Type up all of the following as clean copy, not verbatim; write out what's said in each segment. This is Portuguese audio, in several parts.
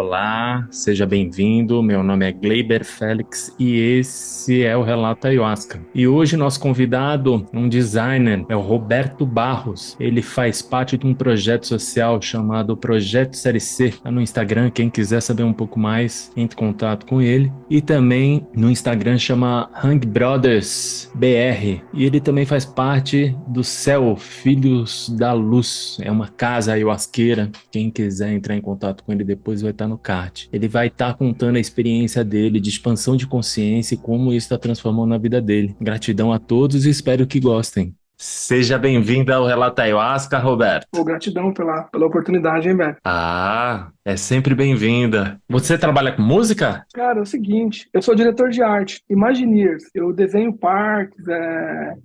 Olá, seja bem-vindo. Meu nome é Gleiber Félix e esse é o Relato Ayahuasca. E hoje nosso convidado, um designer, é o Roberto Barros. Ele faz parte de um projeto social chamado Projeto Série C. Tá no Instagram, quem quiser saber um pouco mais, entre em contato com ele. E também no Instagram chama Hang Brothers BR. E ele também faz parte do Céu Filhos da Luz. É uma casa ayahuasqueira. Quem quiser entrar em contato com ele depois vai estar no card. Ele vai estar contando a experiência dele de expansão de consciência e como isso está transformando a vida dele. Gratidão a todos e espero que gostem. Seja bem-vindo ao Relato Ayahuasca, Roberto. Pô, gratidão pela oportunidade, hein, Beto? É sempre bem-vinda. Você trabalha com música? Cara, é o seguinte, eu sou diretor de arte, Imagineers. Eu desenho parques.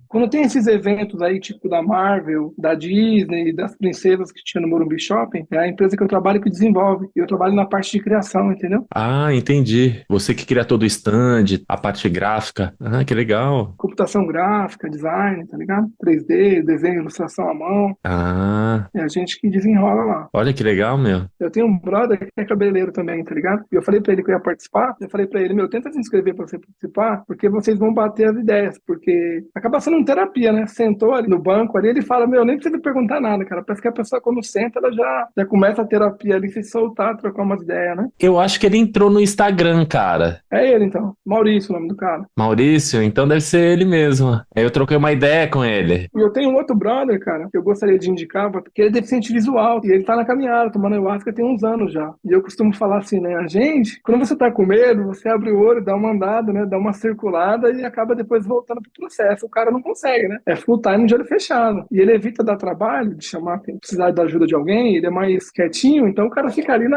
Quando tem esses eventos aí, tipo da Marvel, da Disney, das princesas que tinha no Morumbi Shopping, é a empresa que eu trabalho que desenvolve. E eu trabalho na parte de criação, entendeu? Entendi. Você que cria todo o stand, a parte gráfica. Que legal. Computação gráfica, design, tá ligado? 3D, desenho, ilustração à mão. Ah, É a gente que desenrola lá. olha que legal, meu. Eu tenho um brother que é cabeleireiro também, tá ligado? E eu falei pra ele que eu ia participar. Eu falei pra ele, meu, tenta se inscrever pra você participar, porque vocês vão bater as ideias. Porque acaba sendo uma terapia, né? Sentou ali no banco ali, ele fala, meu, nem precisa perguntar nada, cara. Parece que a pessoa, quando senta, ela já começa a terapia ali, se soltar, trocar umas ideias, né? Eu acho que ele entrou no Instagram, cara. É ele, então. Maurício, o nome do cara. Maurício, então deve ser ele mesmo. Aí eu troquei uma ideia com ele. E eu tenho um outro brother, cara, que eu gostaria de indicar, porque ele é deficiente visual. E ele tá na caminhada, tomando ayahuasca tem uns anos já. E eu costumo falar assim, né? A gente, quando você tá com medo, você abre o olho, dá uma andada, né? Dá uma circulada e acaba depois voltando pro processo. O cara não consegue, né? É full time de olho fechado. E ele evita dar trabalho, de chamar, precisar da ajuda de alguém, ele é mais quietinho, então o cara fica ali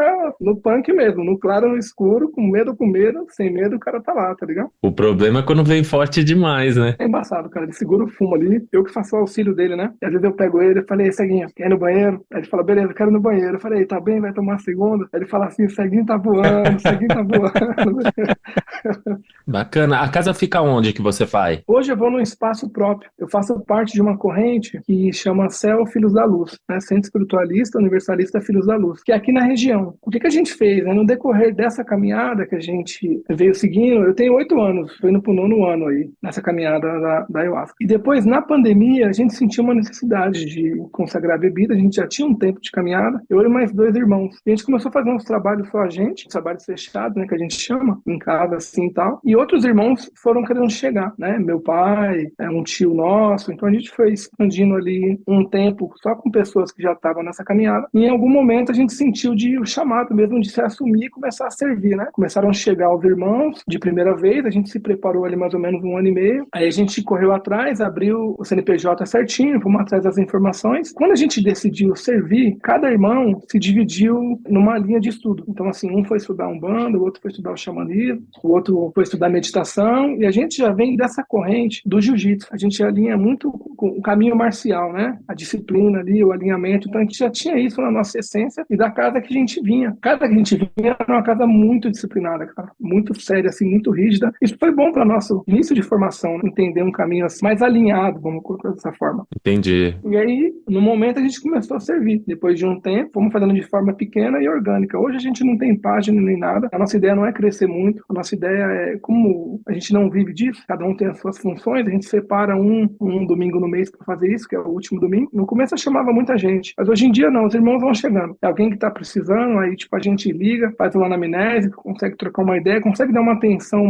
no punk mesmo, no claro, no escuro, com medo, sem medo, o cara tá lá, tá ligado? O problema é quando vem forte demais, né? É embaçado, cara. Ele segura o fumo ali. Eu que faço o auxílio dele, né? E às vezes eu pego ele e falei, Ceguinho, quer ir no banheiro? Aí ele fala, beleza, quero ir no banheiro. Eu falei, tá bem, vai tomar a segunda? Aí ele fala assim, o Ceguinho tá voando, o Ceguinho tá voando. Bacana. A casa fica onde que você faz? Hoje eu vou num espaço próprio. Eu faço parte de uma corrente que chama Céu Filhos da Luz, né? Centro Espiritualista Universalista Filhos da Luz, que é aqui na região. O que que a gente fez, né? No decorrer dessa caminhada que a gente veio seguindo, eu tenho 8 anos, tô indo pro 9º ano aí, nessa caminhada da Ayahuasca. E depois, na pandemia, a gente sentiu uma necessidade de consagrar bebida, a gente já tinha um tempo de caminhada, eu e mais 2 irmãos. E a gente começou a fazer uns trabalhos só a gente, trabalhos fechados, né, que a gente chama, em casa assim e tal. E outros irmãos foram querendo chegar, né? Meu pai, um tio nosso, então a gente foi expandindo ali um tempo só com pessoas que já estavam nessa caminhada. E em algum momento a gente sentiu o chamado mesmo de se assumir e começar a servir, né? Começaram a chegar os irmãos de primeira vez, a gente se preparou ali mais ou menos 1 ano e meio, aí a gente correu atrás, abriu o CNPJ certinho, fomos atrás das informações. Quando a gente decidiu servir, cada irmão se dividiu numa linha de estudo. Então, assim, um foi estudar Umbanda, o outro foi estudar o xamanismo, o outro foi estudar meditação, e a gente já vem dessa corrente do jiu-jitsu. A gente alinha muito com o caminho marcial, né? A disciplina ali, o alinhamento. Então, a gente já tinha isso na nossa essência e da casa que a gente vinha. A casa que a gente vinha era uma casa muito disciplinada, cara, muito séria, assim, muito rígida. Isso foi bom para nosso início de formação, né? Entender um caminho assim, mais alinhado, vamos colocar dessa forma. Entendi. E aí, no momento, a gente começou a servir. Depois de um tempo, fomos fazendo de forma pequena e orgânica. Hoje a gente não tem página nem nada. A nossa ideia não é crescer muito. A nossa ideia é, como a gente não vive disso, cada um tem as suas funções, a gente separa um domingo no mês para fazer isso, que é o último domingo. No começo eu chamava muita gente, mas hoje em dia não, os irmãos vão chegando. É alguém que está precisando, aí tipo a gente liga, faz uma anamnese, consegue trocar uma ideia, consegue dar uma atenção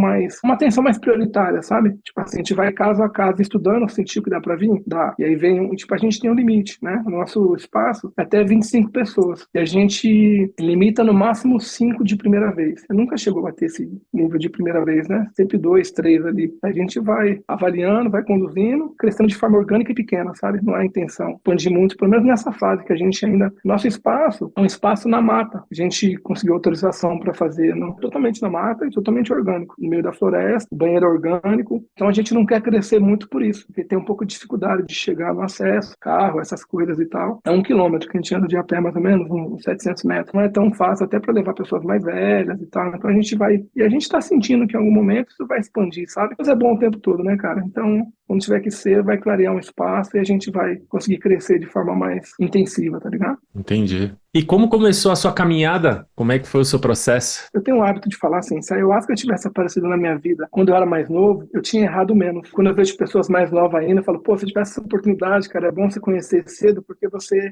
mais prioritária, sabe? Tipo assim, a gente vai caso a caso estudando, sentir que dá para vir, dá. E aí vem, tipo, a gente tem um limite, né? O nosso espaço é até 25 pessoas. E a gente limita no máximo 5 de primeira vez. Eu nunca chegou a ter esse nível de primeira vez, né? Sempre 2, 3 ali. A gente vai avaliando, vai conduzindo, crescendo de forma orgânica e pequena, sabe? Não é a intenção expandir muito, pelo menos nessa fase que a gente ainda. Nosso espaço é um espaço na mata. A gente conseguiu autorização para fazer totalmente na mata e totalmente orgânico, no meio da floresta, banheiro orgânico. Então a gente não quer crescer muito por isso, porque tem um pouco de dificuldade de chegar no acesso, carro, essas coisas e tal. É 1 quilômetro que a gente anda de a pé, mais ou menos, uns 700 metros. Não é tão fácil, até para levar pessoas mais velhas e tal. Então a gente vai. E a gente está sentindo que em algum momento isso vai expandir, sabe? Mas é bom o tempo todo, né, cara? Então Quando tiver que ser, vai clarear um espaço e a gente vai conseguir crescer de forma mais intensiva, tá ligado? Entendi. E como começou a sua caminhada? Como é que foi o seu processo? Eu tenho o hábito de falar assim, se a ayahuasca tivesse aparecido na minha vida quando eu era mais novo, eu tinha errado menos. Quando eu vejo pessoas mais novas ainda, eu falo, pô, se tivesse essa oportunidade, cara, é bom você conhecer cedo, porque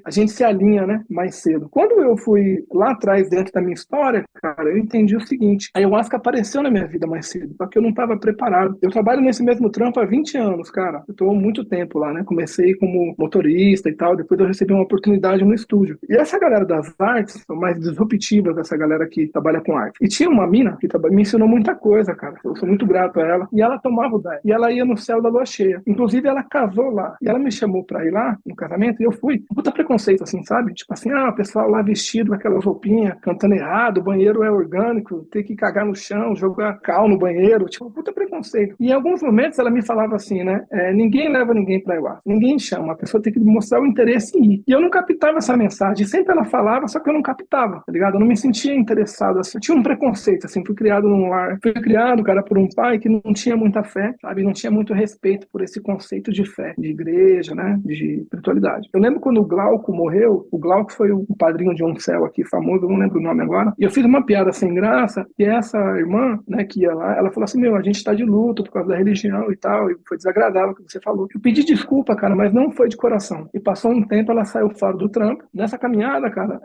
a gente se alinha, né, mais cedo. Quando eu fui lá atrás, dentro da minha história, cara, eu entendi o seguinte, a ayahuasca apareceu na minha vida mais cedo, só que eu não estava preparado. Eu trabalho nesse mesmo trampo há 20 anos, cara. Eu tô há muito tempo lá, né? Comecei como motorista e tal, depois eu recebi uma oportunidade no estúdio. E essa galera das artes, são mais disruptivas, essa galera que trabalha com arte. E tinha uma mina que me ensinou muita coisa, cara. Eu sou muito grato a ela. E ela tomava o DAI. E ela ia no céu da lua cheia. Inclusive, ela casou lá. E ela me chamou pra ir lá, no casamento, e eu fui. Puta preconceito, assim, sabe? Tipo assim, o pessoal lá vestido com aquelas roupinhas, cantando errado, o banheiro é orgânico, tem que cagar no chão, jogar cal no banheiro. Tipo, puta preconceito. E em alguns momentos ela me falava assim, né? Ninguém leva ninguém pra ayahuasca. Ninguém chama. A pessoa tem que mostrar o interesse em ir. E eu não captava essa mensagem. Sempre ela falava, só que eu não captava, tá ligado? Eu não me sentia interessado, assim. Eu tinha um preconceito, assim. Fui criado num lar. Fui criado, cara, por um pai que não tinha muita fé, sabe? Não tinha muito respeito por esse conceito de fé, de igreja, né? De espiritualidade. Eu lembro quando o Glauco morreu. O Glauco foi o padrinho de um céu aqui, famoso, eu não lembro o nome agora. E eu fiz uma piada sem graça. E essa irmã, né, que ia lá, ela falou assim, a gente tá de luto por causa da religião e tal. E foi desagradável o que você falou. Eu pedi desculpa, cara, mas não foi de coração. E passou um tempo, ela saiu fora do trampo. Nessa caminhada, cara,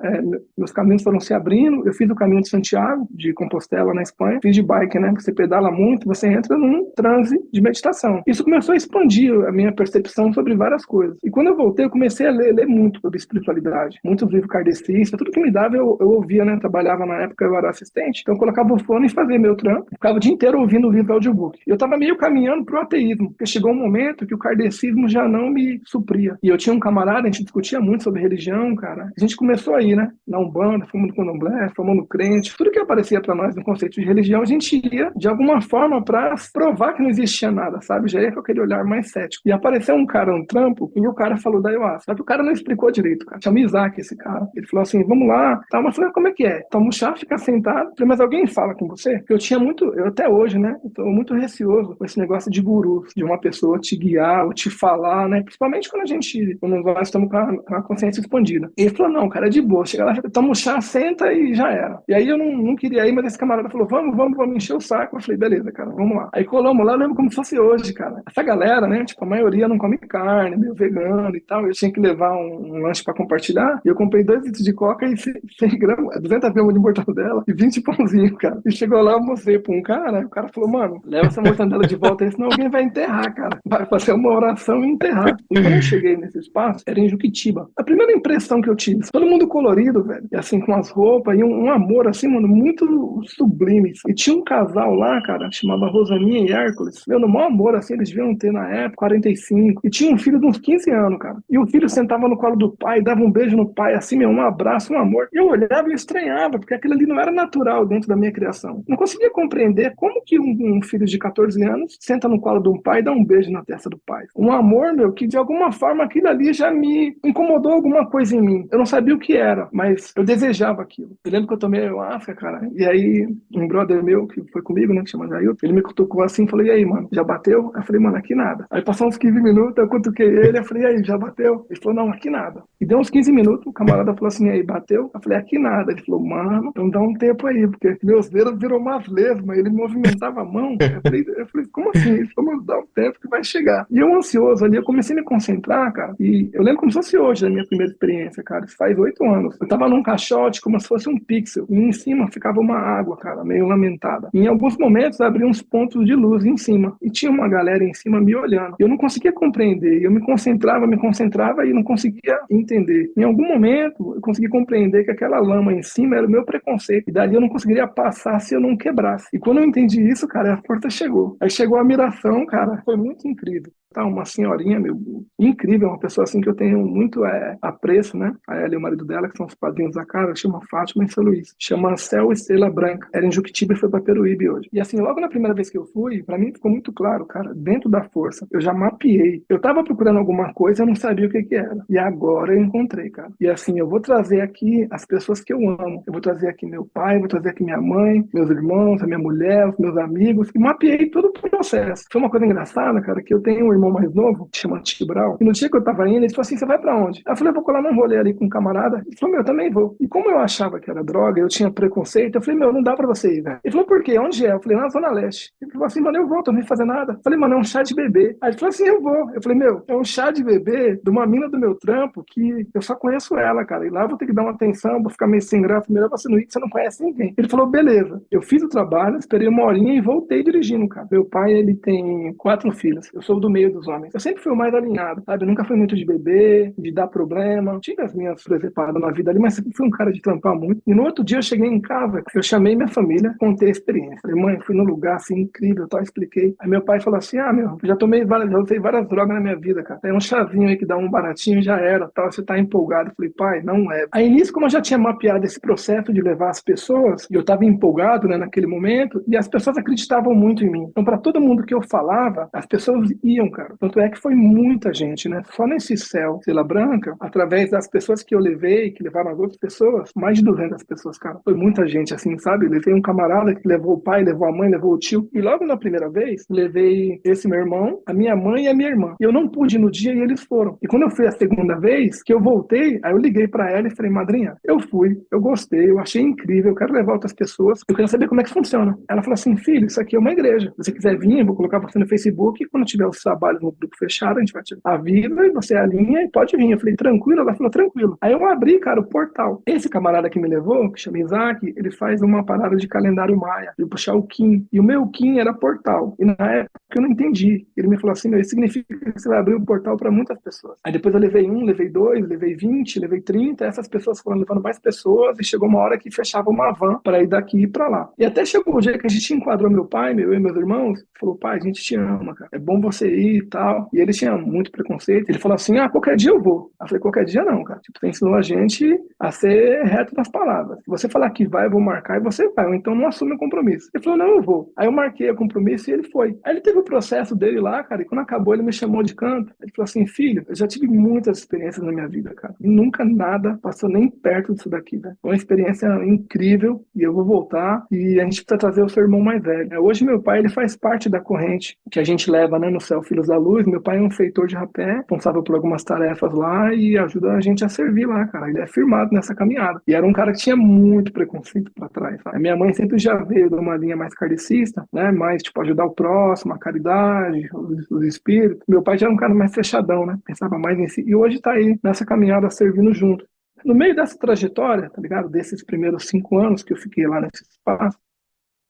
meus caminhos foram se abrindo. Eu fiz o caminho de Santiago, de Compostela, na Espanha. Fiz de bike, né? Você pedala muito, você entra num transe de meditação. Isso começou a expandir a minha percepção sobre várias coisas. E quando eu voltei, eu comecei a ler muito sobre espiritualidade. Muitos livros kardecistas, tudo que me dava eu ouvia, né? Trabalhava na época, eu era assistente. Então eu colocava o fone e fazia meu trampo. Ficava o dia inteiro ouvindo o livro audiobook. E eu tava meio caminhando pro ateísmo. Porque chegou um momento que o kardecismo já não me supria. E eu tinha um camarada, a gente discutia muito sobre religião, cara. A gente começou aí, né? Na Umbanda, fomos no Candomblé, fomos no crente. Tudo que aparecia para nós no conceito de religião, a gente ia, de alguma forma, para provar que não existia nada, sabe? Já ia com aquele olhar mais cético. E apareceu um cara no trampo, e o cara falou da ayahuasca. Só que o cara não explicou direito, cara. Chama Isaac, esse cara. Ele falou assim, vamos lá. Tá, mas eu falei, como é que é? Toma um chá, fica sentado. Eu falei, mas alguém fala com você? Porque eu até hoje, né? Eu tô muito receoso com esse negócio de guru, de uma pessoa te guiar ou te falar, né? Principalmente quando nós estamos com a consciência expandida. E ele falou, não, cara, é de boa. Chega lá, toma um chá, senta e já era. E aí eu não queria ir, mas esse camarada falou, vamos encher o saco. Eu falei, beleza, cara, vamos lá. Aí colamos lá, eu lembro como se fosse hoje, cara. Essa galera, né, tipo, a maioria não come carne, meio vegano e tal. Eu tinha que levar um lanche pra compartilhar. E eu comprei 2 litros de coca e 100 gramas, 200 gramas de mortadela e 20 pãozinhos, cara. E chegou lá, eu mostrei pra um cara, o cara falou, mano, leva essa mortadela de volta aí, senão alguém vai enterrar, cara. Vai fazer uma oração e enterrar. E quando eu cheguei nesse espaço, era em Juquitiba. A primeira impressão que eu tive, todo mundo colorido, velho, e assim, com as roupas, e um amor, assim, mano, muito sublime. E tinha um casal lá, cara, chamava Rosaninha e Hércules. Meu, no maior amor, assim, eles deviam ter na época 45. E tinha um filho de uns 15 anos, cara. E o filho sentava no colo do pai, dava um beijo no pai, assim, meu, um abraço, um amor. E eu olhava e estranhava, porque aquilo ali não era natural dentro da minha criação. Não conseguia compreender como que um filho de 14 anos senta no colo de um pai e dá um beijo na testa do pai. Um amor, meu, que de alguma forma aquilo ali já me incomodou alguma coisa em mim. Eu não sabia o que era, mas eu desejava aquilo. Eu lembro que eu tomei ayahuasca, cara, e aí um brother meu que foi comigo, né, que chama Jailton, ele me cutucou assim e falou, e aí, mano, já bateu? Eu falei, mano, aqui nada. Aí passou uns 15 minutos, eu cutuquei ele, eu falei, e aí, já bateu? Ele falou, não, aqui nada. E deu uns 15 minutos, o camarada falou assim, e aí, bateu? Eu falei, aqui nada. Ele falou, mano, então dá um tempo aí, porque meus dedos virou umas lesmas, ele movimentava a mão. Eu falei, como assim? Ele falou, mano, dá um tempo que vai chegar. E eu ansioso ali, eu comecei a me concentrar, cara, e eu lembro como se fosse hoje a minha primeira experiência, cara, isso faz 8 anos. Eu tava num caixote como se fosse um pixel, e em cima ficava uma água, cara, meio lamentada. E em alguns momentos abria uns pontos de luz em cima, e tinha uma galera em cima me olhando. Eu não conseguia compreender, eu me concentrava e não conseguia entender. Em algum momento, eu consegui compreender que aquela lama em cima era o meu preconceito, e dali eu não conseguiria passar se eu não quebrasse. E quando eu entendi isso, cara, a força chegou. Aí chegou a admiração, cara, foi muito incrível. Tá, uma senhorinha, meu, incrível, uma pessoa assim que eu tenho muito apreço, né? A ela e o marido dela, que são os padrinhos da casa, chama Fátima e São Luís. Chama Céu Estrela Branca. Era em Juquitiba e foi pra Peruíbe hoje. E assim, logo na primeira vez que eu fui, pra mim ficou muito claro, cara, dentro da força, eu já mapeei. Eu tava procurando alguma coisa, eu não sabia o que que era. E agora eu encontrei, cara. E assim, eu vou trazer aqui as pessoas que eu amo. Eu vou trazer aqui meu pai, vou trazer aqui minha mãe, meus irmãos, a minha mulher, os meus amigos. E mapeei todo o processo. Foi uma coisa engraçada, cara, que eu tenho um irmão mais novo, que chama Tibral, e no dia que eu tava indo, ele falou assim, você vai pra onde? Aí eu falei, eu vou colar num rolê ali com um camarada. Ele falou, meu, eu também vou. E como eu achava que era droga, eu tinha preconceito, eu falei, meu, não dá pra você ir, velho. Ele falou, por quê? Onde é? Eu falei, na Zona Leste. Ele falou assim, mano, eu vou, tô nem fazer nada. Eu falei, mano, é um chá de bebê. Aí ele falou assim, eu vou. Eu falei, meu, é um chá de bebê de uma mina do meu trampo que eu só conheço ela, cara. E lá eu vou ter que dar uma atenção, vou ficar meio sem graça, melhor você não ir, que você não conhece ninguém. Ele falou, beleza. Eu fiz o trabalho, esperei uma horinha e voltei dirigindo, cara. Meu pai, ele tem 4 filhos. Eu sou do meio dos homens. Eu sempre fui o mais alinhado, sabe? Eu nunca fui muito de beber, de dar problema. Tive as minhas presepadas na vida ali, mas sempre fui um cara de trampar muito. E no outro dia eu cheguei em casa, eu chamei minha família, contei a experiência. Falei, mãe, fui num lugar assim incrível, tal, expliquei. Aí meu pai falou assim, meu, já já usei várias drogas na minha vida, cara. Tem um chazinho aí que dá um baratinho e já era, tal, você tá empolgado. Eu falei, pai, não é. Aí nisso, como eu já tinha mapeado esse processo de levar as pessoas, e eu tava empolgado, né, naquele momento, e as pessoas acreditavam muito em mim. Então, para todo mundo que eu falava, as pessoas iam, cara. Tanto é que foi muita gente, né? Só nesse céu, Sela Branca, através das pessoas que eu levei, que levaram as outras pessoas, mais de 200 pessoas, cara. Foi muita gente, assim, sabe? Levei um camarada que levou o pai, levou a mãe, levou o tio. E logo na primeira vez, levei esse meu irmão, a minha mãe e a minha irmã. E eu não pude ir no dia e eles foram. E quando eu fui a segunda vez, que eu voltei, aí eu liguei para ela e falei, madrinha, eu fui, eu gostei, eu achei incrível, eu quero levar outras pessoas, eu quero saber como é que funciona. Ela falou assim, filho, isso aqui é uma igreja. Se você quiser vir, eu vou colocar você no Facebook e quando tiver os trabalhos no grupo fechado, a gente vai te dar a vida e você alinha e pode vir. Eu falei, tranquilo? Ela falou, tranquilo. Aí eu abri, cara, o portal. Esse camarada que me levou, que chama Isaac, ele faz uma parada de calendário maia, de puxar o Kim. E o meu Kim era portal. E na época eu não entendi. Ele me falou assim, meu, isso significa que você vai abrir o portal para muitas pessoas. Aí depois eu levei 1, levei 2, levei 20, levei 30, essas pessoas foram levando mais pessoas e chegou uma hora que fechava uma van para ir daqui e para lá. E até chegou o dia que a gente enquadrou meu pai, eu e meus irmãos, falou, pai, a gente te ama, cara. É bom você ir e tal. E ele tinha muito preconceito. Ele falou assim, qualquer dia eu vou. Eu falei, qualquer dia não, cara. Tipo, você ensinou a gente a ser reto nas palavras. Se você falar que vai, eu vou marcar e você vai. Ou então não assume o compromisso. Ele falou, não, eu vou. Aí eu marquei o compromisso e ele foi. Aí ele teve o processo dele lá, cara, e quando acabou ele me chamou de canto. Ele falou assim, filho, eu já tive muitas experiências na minha vida, cara. E nunca nada passou nem perto disso daqui, né? Foi uma experiência incrível e eu vou voltar e a gente precisa trazer o seu irmão mais velho. Hoje meu pai, ele faz parte da corrente que a gente leva, né, no Céu Filhos da Luz. Meu pai é um feitor de rapé, responsável por algumas tarefas lá e ajuda a gente a servir lá, cara. Ele é firmado nessa caminhada. E era um cara que tinha muito preconceito pra trás, sabe? A minha mãe sempre já veio de uma linha mais kardecista, né, mais, tipo, ajudar o próximo, a caridade, os espíritos. Meu pai já era um cara mais fechadão, né, pensava mais em si. E hoje tá aí, nessa caminhada, servindo junto. No meio dessa trajetória, tá ligado? Desses primeiros 5 anos que eu fiquei lá nesse espaço,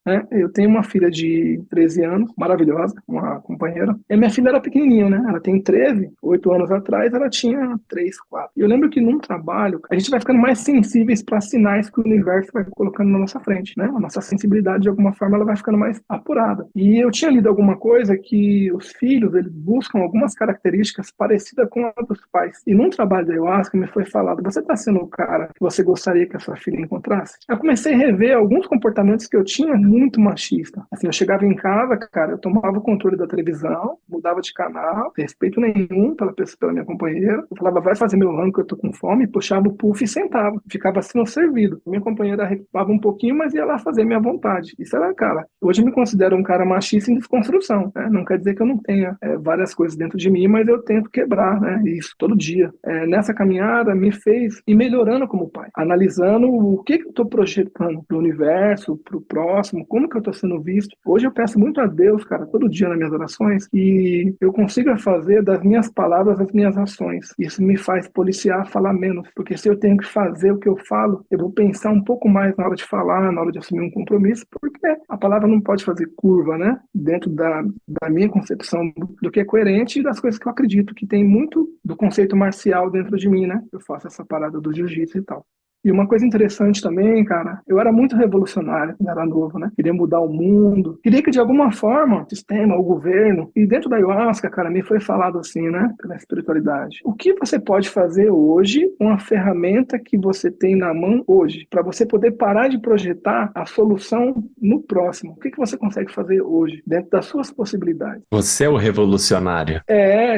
né? Eu tenho uma filha de 13 anos, maravilhosa, uma companheira. E a minha filha era pequenininha, né? Ela tem 13, 8 anos atrás ela tinha 3, 4. E eu lembro que num trabalho, a gente vai ficando mais sensíveis para sinais que o universo vai colocando na nossa frente, né? A nossa sensibilidade, de alguma forma, ela vai ficando mais apurada. E eu tinha lido alguma coisa que os filhos, eles buscam algumas características parecidas com a dos pais. E num trabalho da Ayahuasca me foi falado, você está sendo o cara que você gostaria que a sua filha encontrasse? Eu comecei a rever alguns comportamentos que eu tinha muito machista. Assim, eu chegava em casa, cara, eu tomava o controle da televisão, mudava de canal, respeito nenhum pela minha companheira. Eu falava, vai fazer meu rango que eu tô com fome, puxava o puff e sentava. Ficava assim, servido. Minha companheira recupava um pouquinho, mas ia lá fazer minha vontade. Isso era, cara, hoje eu me considero um cara machista em desconstrução, né? Não quer dizer que eu não tenha várias coisas dentro de mim, mas eu tento quebrar, né? Isso, todo dia. Nessa caminhada, me fez ir melhorando como pai, analisando o que eu tô projetando pro universo, pro próximo, como que eu tô sendo visto. Hoje eu peço muito a Deus, cara, todo dia nas minhas orações, que eu consiga fazer das minhas palavras as minhas ações. Isso me faz policiar, falar menos, porque se eu tenho que fazer o que eu falo, eu vou pensar um pouco mais na hora de falar, na hora de assumir um compromisso, porque a palavra não pode fazer curva, né? Dentro da minha concepção do que é coerente e das coisas que eu acredito, que tem muito do conceito marcial dentro de mim, né? Eu faço essa parada do jiu-jitsu e tal. E uma coisa interessante também, cara, eu era muito revolucionário quando era novo, né? Queria mudar o mundo. Queria que, de alguma forma, o sistema, o governo, e dentro da Ayahuasca, cara, me foi falado assim, né? Pela espiritualidade. O que você pode fazer hoje com a ferramenta que você tem na mão hoje, para você poder parar de projetar a solução no próximo? O que você consegue fazer hoje, dentro das suas possibilidades? Você é o revolucionário.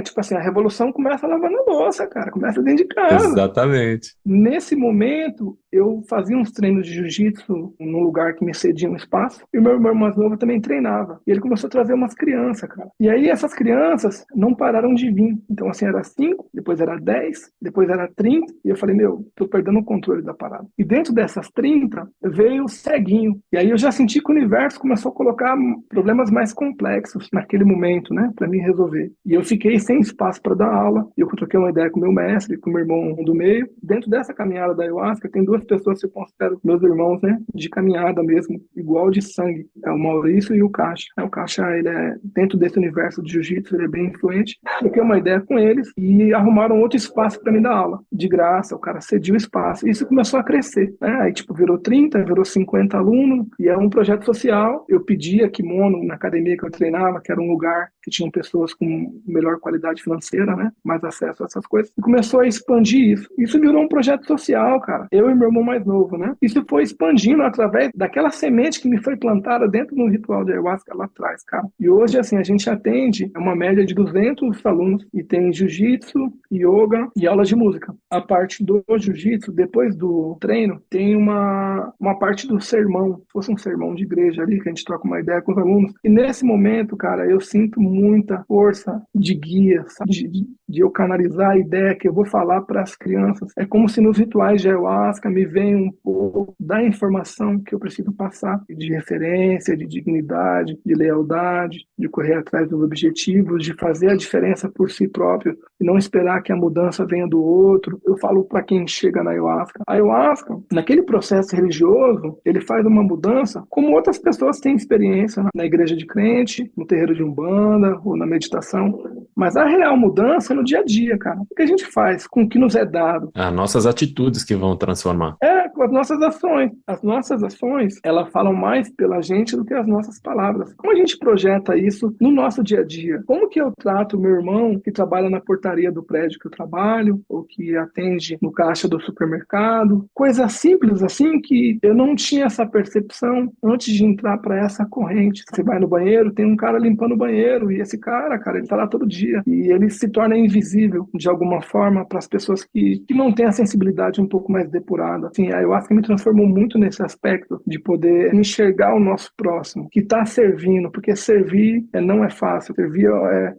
Tipo assim, a revolução começa lavando a louça, cara. Começa dentro de casa. Exatamente. Nesse momento, eu fazia uns treinos de jiu-jitsu num lugar que me cedia um espaço, e o meu irmão mais novo também treinava. E ele começou a trazer umas crianças, cara. E aí essas crianças não pararam de vir. Então, assim, era 5, depois era 10, depois era 30, e eu falei, meu, tô perdendo o controle da parada. E dentro dessas 30, veio o ceguinho. E aí eu já senti que o universo começou a colocar problemas mais complexos naquele momento, né, para mim resolver. E eu fiquei sem espaço para dar aula. E eu troquei uma ideia com meu mestre, com meu irmão do meio. Dentro dessa caminhada da ayahuasca, tem duas pessoas que eu considero meus irmãos, né, de caminhada mesmo, igual de sangue. É o Maurício e o Caixa. O Caixa, ele é dentro desse universo de jiu-jitsu, ele é bem influente. Troquei uma ideia com eles e arrumaram outro espaço para mim dar aula. De graça, o cara cediu o espaço. E isso começou a crescer, né? Aí, tipo, virou 30, virou 50 alunos, e é um projeto social. Eu pedia kimono na academia que eu treinava, que era um lugar que tinham pessoas com melhor qualidade financeira, né? Mais acesso a essas coisas. E começou a expandir isso. Isso virou um projeto social, cara. Eu e meu irmão mais novo, né? Isso foi expandindo através daquela semente que me foi plantada dentro do ritual de ayahuasca lá atrás, cara. E hoje, assim, a gente atende uma média de 200 alunos e tem jiu-jitsu, yoga e aulas de música. A parte do jiu-jitsu, depois do treino, tem uma parte do sermão, se fosse um sermão de igreja ali, que a gente troca uma ideia com os alunos. E nesse momento, cara, eu sinto muita força de guia, sabe? De eu canalizar a ideia que eu vou falar para as crianças. É como se nos rituais de ayahuasca me venha um pouco da informação que eu preciso passar, de referência, de dignidade, de lealdade, de correr atrás dos objetivos, de fazer a diferença por si próprio e não esperar que a mudança venha do outro. Eu falo para quem chega na ayahuasca. A ayahuasca, naquele processo religioso, ele faz uma mudança como outras pessoas têm experiência na igreja de crente, no terreiro de Umbanda ou na meditação. Mas a real mudança é no dia a dia, cara. O que a gente faz com o que nos é dado? As nossas atitudes que vão transformar. É, com as nossas ações. As nossas ações, elas falam mais pela gente do que as nossas palavras. Como a gente projeta isso no nosso dia a dia? Como que eu trato o meu irmão que trabalha na portaria do prédio que eu trabalho, ou que atende no caixa do supermercado? Coisas simples assim que eu não tinha essa percepção antes de entrar para essa corrente. Você vai no banheiro, tem um cara limpando o banheiro, e esse cara, ele tá lá todo dia. E ele se torna invisível, de alguma forma, para as pessoas que não têm a sensibilidade um pouco mais depurada. Assim, a ayahuasca me transformou muito nesse aspecto de poder enxergar o nosso próximo, que está servindo, porque servir não é fácil. Servir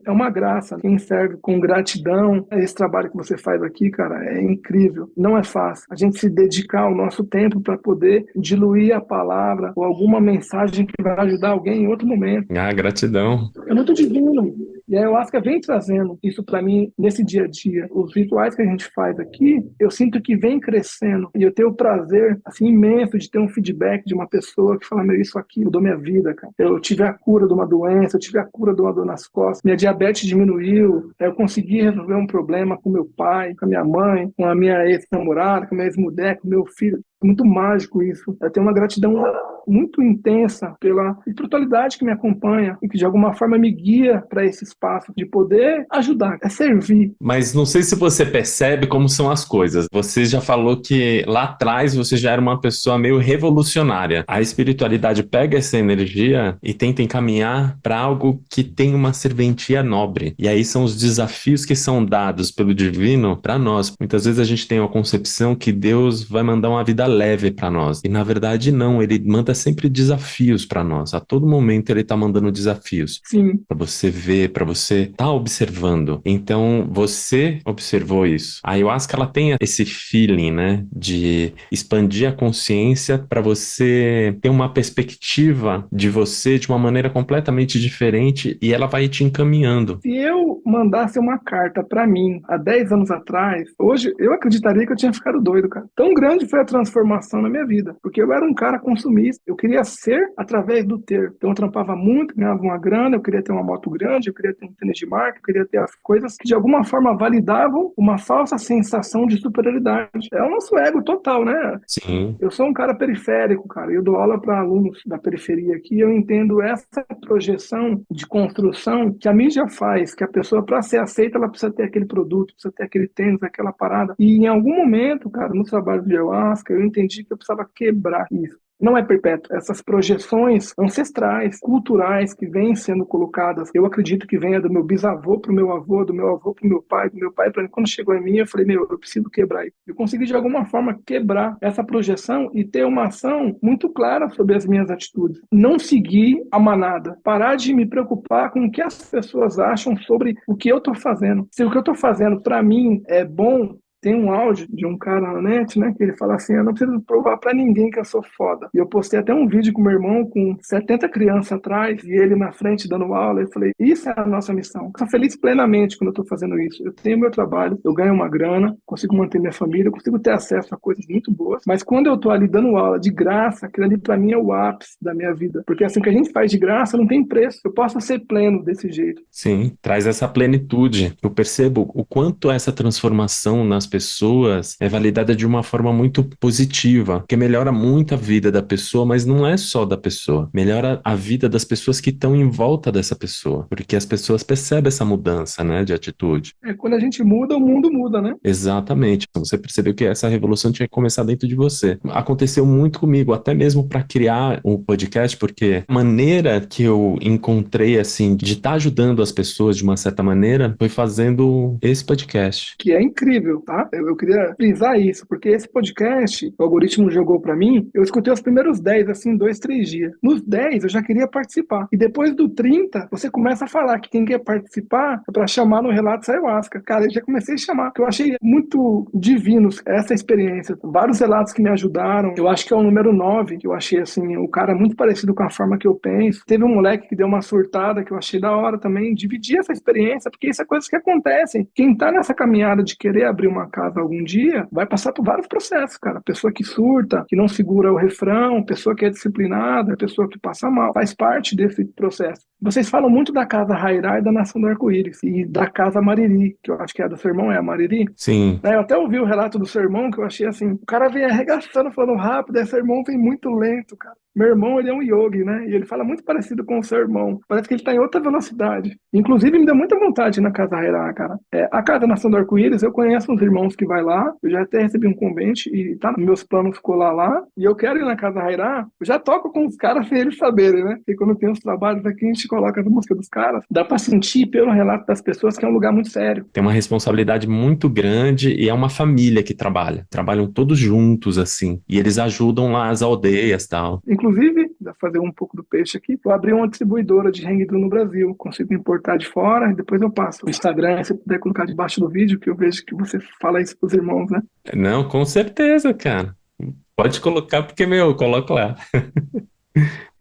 é uma graça. Quem serve com gratidão, esse trabalho que você faz aqui, cara, é incrível. Não é fácil. A gente se dedicar o nosso tempo para poder diluir a palavra ou alguma mensagem que vai ajudar alguém em outro momento. Ah, gratidão. É muito divino. E a ayahuasca vem trazendo isso para mim nesse dia a dia. Os rituais que a gente faz aqui, eu sinto que vem crescendo. E eu tenho o prazer, assim, imenso de ter um feedback de uma pessoa que fala, meu, isso aqui mudou minha vida, cara. Eu tive a cura de uma doença, eu tive a cura de uma dor nas costas, minha diabetes diminuiu, eu consegui resolver um problema com meu pai, com a minha mãe, com a minha ex-namorada, com a minha ex-mulher, com meu filho. É muito mágico isso. Eu tenho uma gratidão muito intensa pela espiritualidade que me acompanha e que de alguma forma me guia para esse espaço de poder ajudar, é servir. Mas não sei se você percebe como são as coisas. Você já falou que lá atrás você já era uma pessoa meio revolucionária. A espiritualidade pega essa energia e tenta encaminhar para algo que tem uma serventia nobre. E aí são os desafios que são dados pelo divino para nós. Muitas vezes a gente tem a concepção que Deus vai mandar uma vida leve para nós. E na verdade não, ele manda sempre desafios para nós. A todo momento ele tá mandando desafios. Sim. Para você ver, para você tá observando. Então você observou isso. A ayahuasca ela tem esse feeling, né, de expandir a consciência para você ter uma perspectiva de você de uma maneira completamente diferente e ela vai te encaminhando. Se eu mandasse uma carta para mim há 10 anos atrás, hoje eu acreditaria que eu tinha ficado doido, cara. Tão grande foi a transformação na minha vida, porque eu era um cara consumista, eu queria ser através do ter. Então eu trampava muito, ganhava uma grana, eu queria ter uma moto grande, eu queria ter um tênis de marca, eu queria ter as coisas que de alguma forma validavam uma falsa sensação de superioridade. É o nosso ego total, né? Sim. Eu sou um cara periférico, cara, eu dou aula para alunos da periferia aqui, eu entendo essa projeção de construção que a mídia faz, que a pessoa, para ser aceita, ela precisa ter aquele produto, precisa ter aquele tênis, aquela parada. E em algum momento, cara, no trabalho de ayahuasca, eu entendi que eu precisava quebrar isso. não é perpétuo. Essas projeções ancestrais, culturais, que vêm sendo colocadas, eu acredito que venha do meu bisavô para o meu avô, do meu avô para o meu pai, do meu pai para mim. Quando chegou em mim, eu falei, eu preciso quebrar isso. Eu consegui, de alguma forma, quebrar essa projeção e ter uma ação muito clara sobre as minhas atitudes. Não seguir a manada. Parar de me preocupar com o que as pessoas acham sobre o que eu estou fazendo. Se o que eu estou fazendo, para mim, é bom. Tem um áudio de um cara na net, né, que ele fala assim, eu não preciso provar pra ninguém que eu sou foda. E eu postei até um vídeo com meu irmão, com 70 crianças atrás, e ele na frente dando aula, eu falei, isso é a nossa missão. Eu sou feliz plenamente quando eu tô fazendo isso. Eu tenho meu trabalho, eu ganho uma grana, consigo manter minha família, eu consigo ter acesso a coisas muito boas, mas quando eu tô ali dando aula de graça, aquilo ali pra mim é o ápice da minha vida. Porque assim, o que a gente faz de graça não tem preço. Eu posso ser pleno desse jeito. Sim, traz essa plenitude. Eu percebo o quanto essa transformação nas pessoas é validada de uma forma muito positiva, que melhora muito a vida da pessoa, mas não é só da pessoa, melhora a vida das pessoas que estão em volta dessa pessoa, porque as pessoas percebem essa mudança, né, de atitude. Quando a gente muda, o mundo muda, né? Exatamente. Então, você percebeu que essa revolução tinha que começar dentro de você. Aconteceu muito comigo, até mesmo para criar um podcast, porque a maneira que eu encontrei, assim, de estar ajudando as pessoas de uma certa maneira, foi fazendo esse podcast. Que é incrível, tá? Eu queria frisar isso, porque esse podcast, o algoritmo jogou pra mim, eu escutei os primeiros 10, assim, 2, 3 dias. Nos 10, eu já queria participar. E depois do 30, você começa a falar que quem quer participar é pra chamar no Relatos Ayahuasca. Cara, eu já comecei a chamar, porque eu achei muito divino essa experiência. Vários relatos que me ajudaram. Eu acho que é o número 9, que eu achei, assim, o cara muito parecido com a forma que eu penso. Teve um moleque que deu uma surtada, que eu achei da hora também, dividir essa experiência, porque isso é coisas que acontecem. Quem tá nessa caminhada de querer abrir uma casa algum dia, vai passar por vários processos, cara. Pessoa que surta, que não segura o refrão, pessoa que é disciplinada, pessoa que passa mal, faz parte desse processo. Vocês falam muito da Casa Rairá e da Nação do Arco-Íris, e da Casa Mariri, que eu acho que é a do seu irmão, é a Mariri. Sim. Eu até ouvi o relato do seu irmão, que eu achei assim, o cara vem arregaçando, falando rápido, esse irmão vem muito lento, cara. Meu irmão, ele é um yogi, né? E ele fala muito parecido com o seu irmão. Parece que ele tá em outra velocidade. Inclusive, me deu muita vontade na Casa Rairá, cara. A Casa Nação do Arco-Íris, eu conheço uns irmãos que vai lá. Eu já até recebi um convite e tá nos meus planos colar lá. E eu quero ir na Casa Rairá. Eu já toco com os caras sem eles saberem, né? Porque quando tem os trabalhos aqui, a gente coloca a música dos caras. Dá pra sentir pelo relato das pessoas que é um lugar muito sério. Tem uma responsabilidade muito grande e é uma família que trabalha. Trabalham todos juntos, assim. E eles ajudam lá as aldeias e tal. Inclusive, dá pra fazer um pouco do peixe aqui, eu abri uma distribuidora de Hengdu no Brasil. Consigo importar de fora e depois eu passo. O Instagram, se puder colocar debaixo do vídeo, que eu vejo que você fala isso pros irmãos, né? Não, com certeza, cara. Pode colocar, porque, eu coloco lá.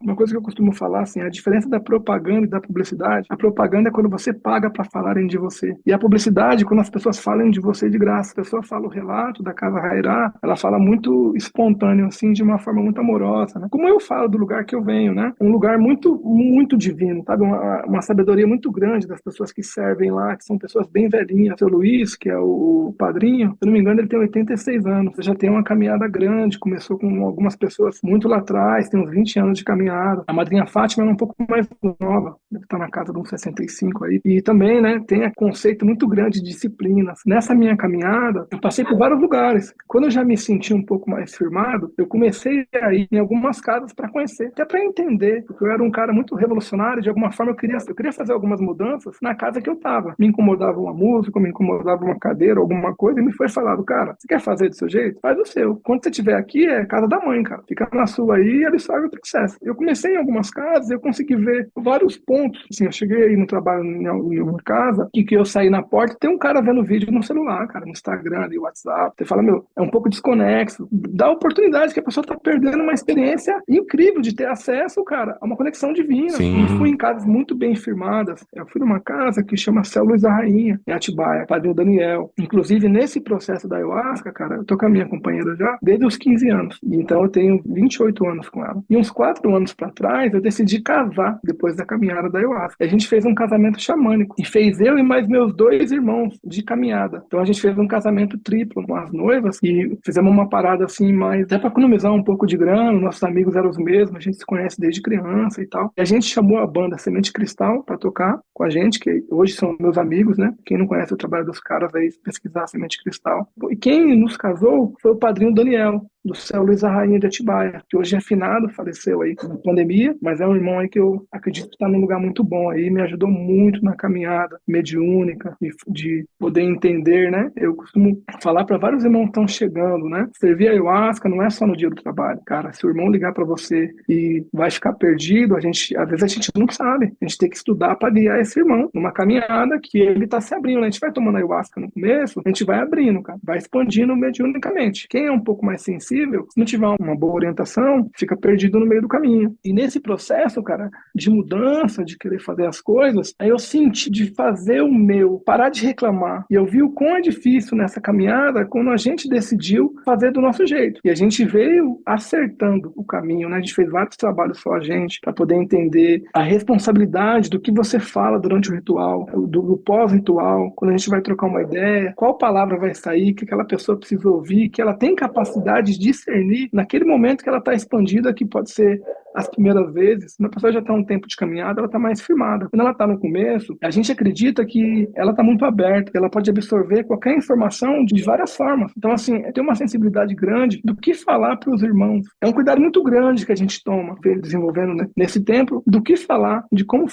Uma coisa que eu costumo falar, assim, a diferença da propaganda e da publicidade, a propaganda é quando você paga para falarem de você. E a publicidade, quando as pessoas falam de você de graça. A pessoa fala o relato da Casa Rairá, ela fala muito espontâneo, assim, de uma forma muito amorosa, né? Como eu falo do lugar que eu venho, né? Um lugar muito, muito divino, sabe? Uma sabedoria muito grande das pessoas que servem lá, que são pessoas bem velhinhas. O seu Luiz, que é o padrinho, se eu não me engano, ele tem 86 anos. Já tem uma caminhada grande, começou com algumas pessoas muito lá atrás, tem uns 20 anos de caminhada. A madrinha Fátima é um pouco mais nova, deve estar na casa de uns 65 aí. E também, né, tem um conceito muito grande de disciplinas. Nessa minha caminhada, eu passei por vários lugares. Quando eu já me senti um pouco mais firmado, eu comecei a ir em algumas casas para conhecer, até para entender, porque eu era um cara muito revolucionário, de alguma forma eu queria fazer algumas mudanças na casa que eu estava. Me incomodava uma música, me incomodava uma cadeira, alguma coisa, e me foi falado, cara, você quer fazer do seu jeito? Faz o seu. Quando você estiver aqui, é casa da mãe, cara. Fica na sua aí e absorve o processo. Eu comecei em algumas casas, eu consegui ver vários pontos. Assim, eu cheguei aí no trabalho em uma casa, que eu saí na porta, tem um cara vendo vídeo no celular, cara, no Instagram, no WhatsApp. Você fala, é um pouco desconexo. Dá oportunidade que a pessoa tá perdendo uma experiência incrível de ter acesso, cara, a uma conexão divina. Sim. E fui em casas muito bem firmadas. Eu fui numa casa que chama Céu Luz da Rainha, em Atibaia, Padre Daniel. Inclusive, nesse processo da ayahuasca, cara, eu tô com a minha companheira já desde os 15 anos. Então, eu tenho 28 anos com ela. E uns 4 anos anos para trás, eu decidi casar depois da caminhada da ayahuasca. A gente fez um casamento xamânico e fez eu e mais meus 2 irmãos de caminhada. Então a gente fez um casamento triplo com as noivas e fizemos uma parada assim, mais até para economizar um pouco de grana. Nossos amigos eram os mesmos, a gente se conhece desde criança e tal. E a gente chamou a banda Semente Cristal para tocar com a gente, que hoje são meus amigos, né? Quem não conhece o trabalho dos caras aí, pesquisar Semente Cristal. E quem nos casou foi o padrinho Daniel, do Céu Luiz a Rainha de Atibaia, que hoje é finado, faleceu aí na pandemia, mas é um irmão aí que eu acredito que está num lugar muito bom aí, me ajudou muito na caminhada mediúnica, de poder entender, né? Eu costumo falar para vários irmãos que estão chegando, né? Servir ayahuasca não é só no dia do trabalho, cara. Se o irmão ligar para você e vai ficar perdido, às vezes a gente não sabe. A gente tem que estudar para guiar esse irmão numa caminhada que ele está se abrindo. A gente vai tomando ayahuasca no começo, a gente vai abrindo, cara, vai expandindo mediunicamente. Quem é um pouco mais sensível, se não tiver uma boa orientação, fica perdido no meio do caminho. E nesse processo, cara, de mudança, de querer fazer as coisas, aí eu senti de fazer o meu, parar de reclamar. E eu vi o quão é difícil nessa caminhada quando a gente decidiu fazer do nosso jeito. E a gente veio acertando o caminho, né? A gente fez vários trabalhos só a gente, para poder entender a responsabilidade do que você fala durante o ritual, do pós-ritual, quando a gente vai trocar uma ideia, qual palavra vai sair, que aquela pessoa precisa ouvir, que ela tem capacidade de discernir naquele momento que ela está expandida, que pode ser as primeiras vezes. Uma pessoa já está um tempo de caminhada, ela está mais firmada. Quando ela está no começo, a gente acredita que ela está muito aberta, ela pode absorver qualquer informação de várias formas. Então, assim, tem uma sensibilidade grande do que falar para os irmãos. É um cuidado muito grande que a gente toma, desenvolvendo, né, nesse tempo, do que falar, de como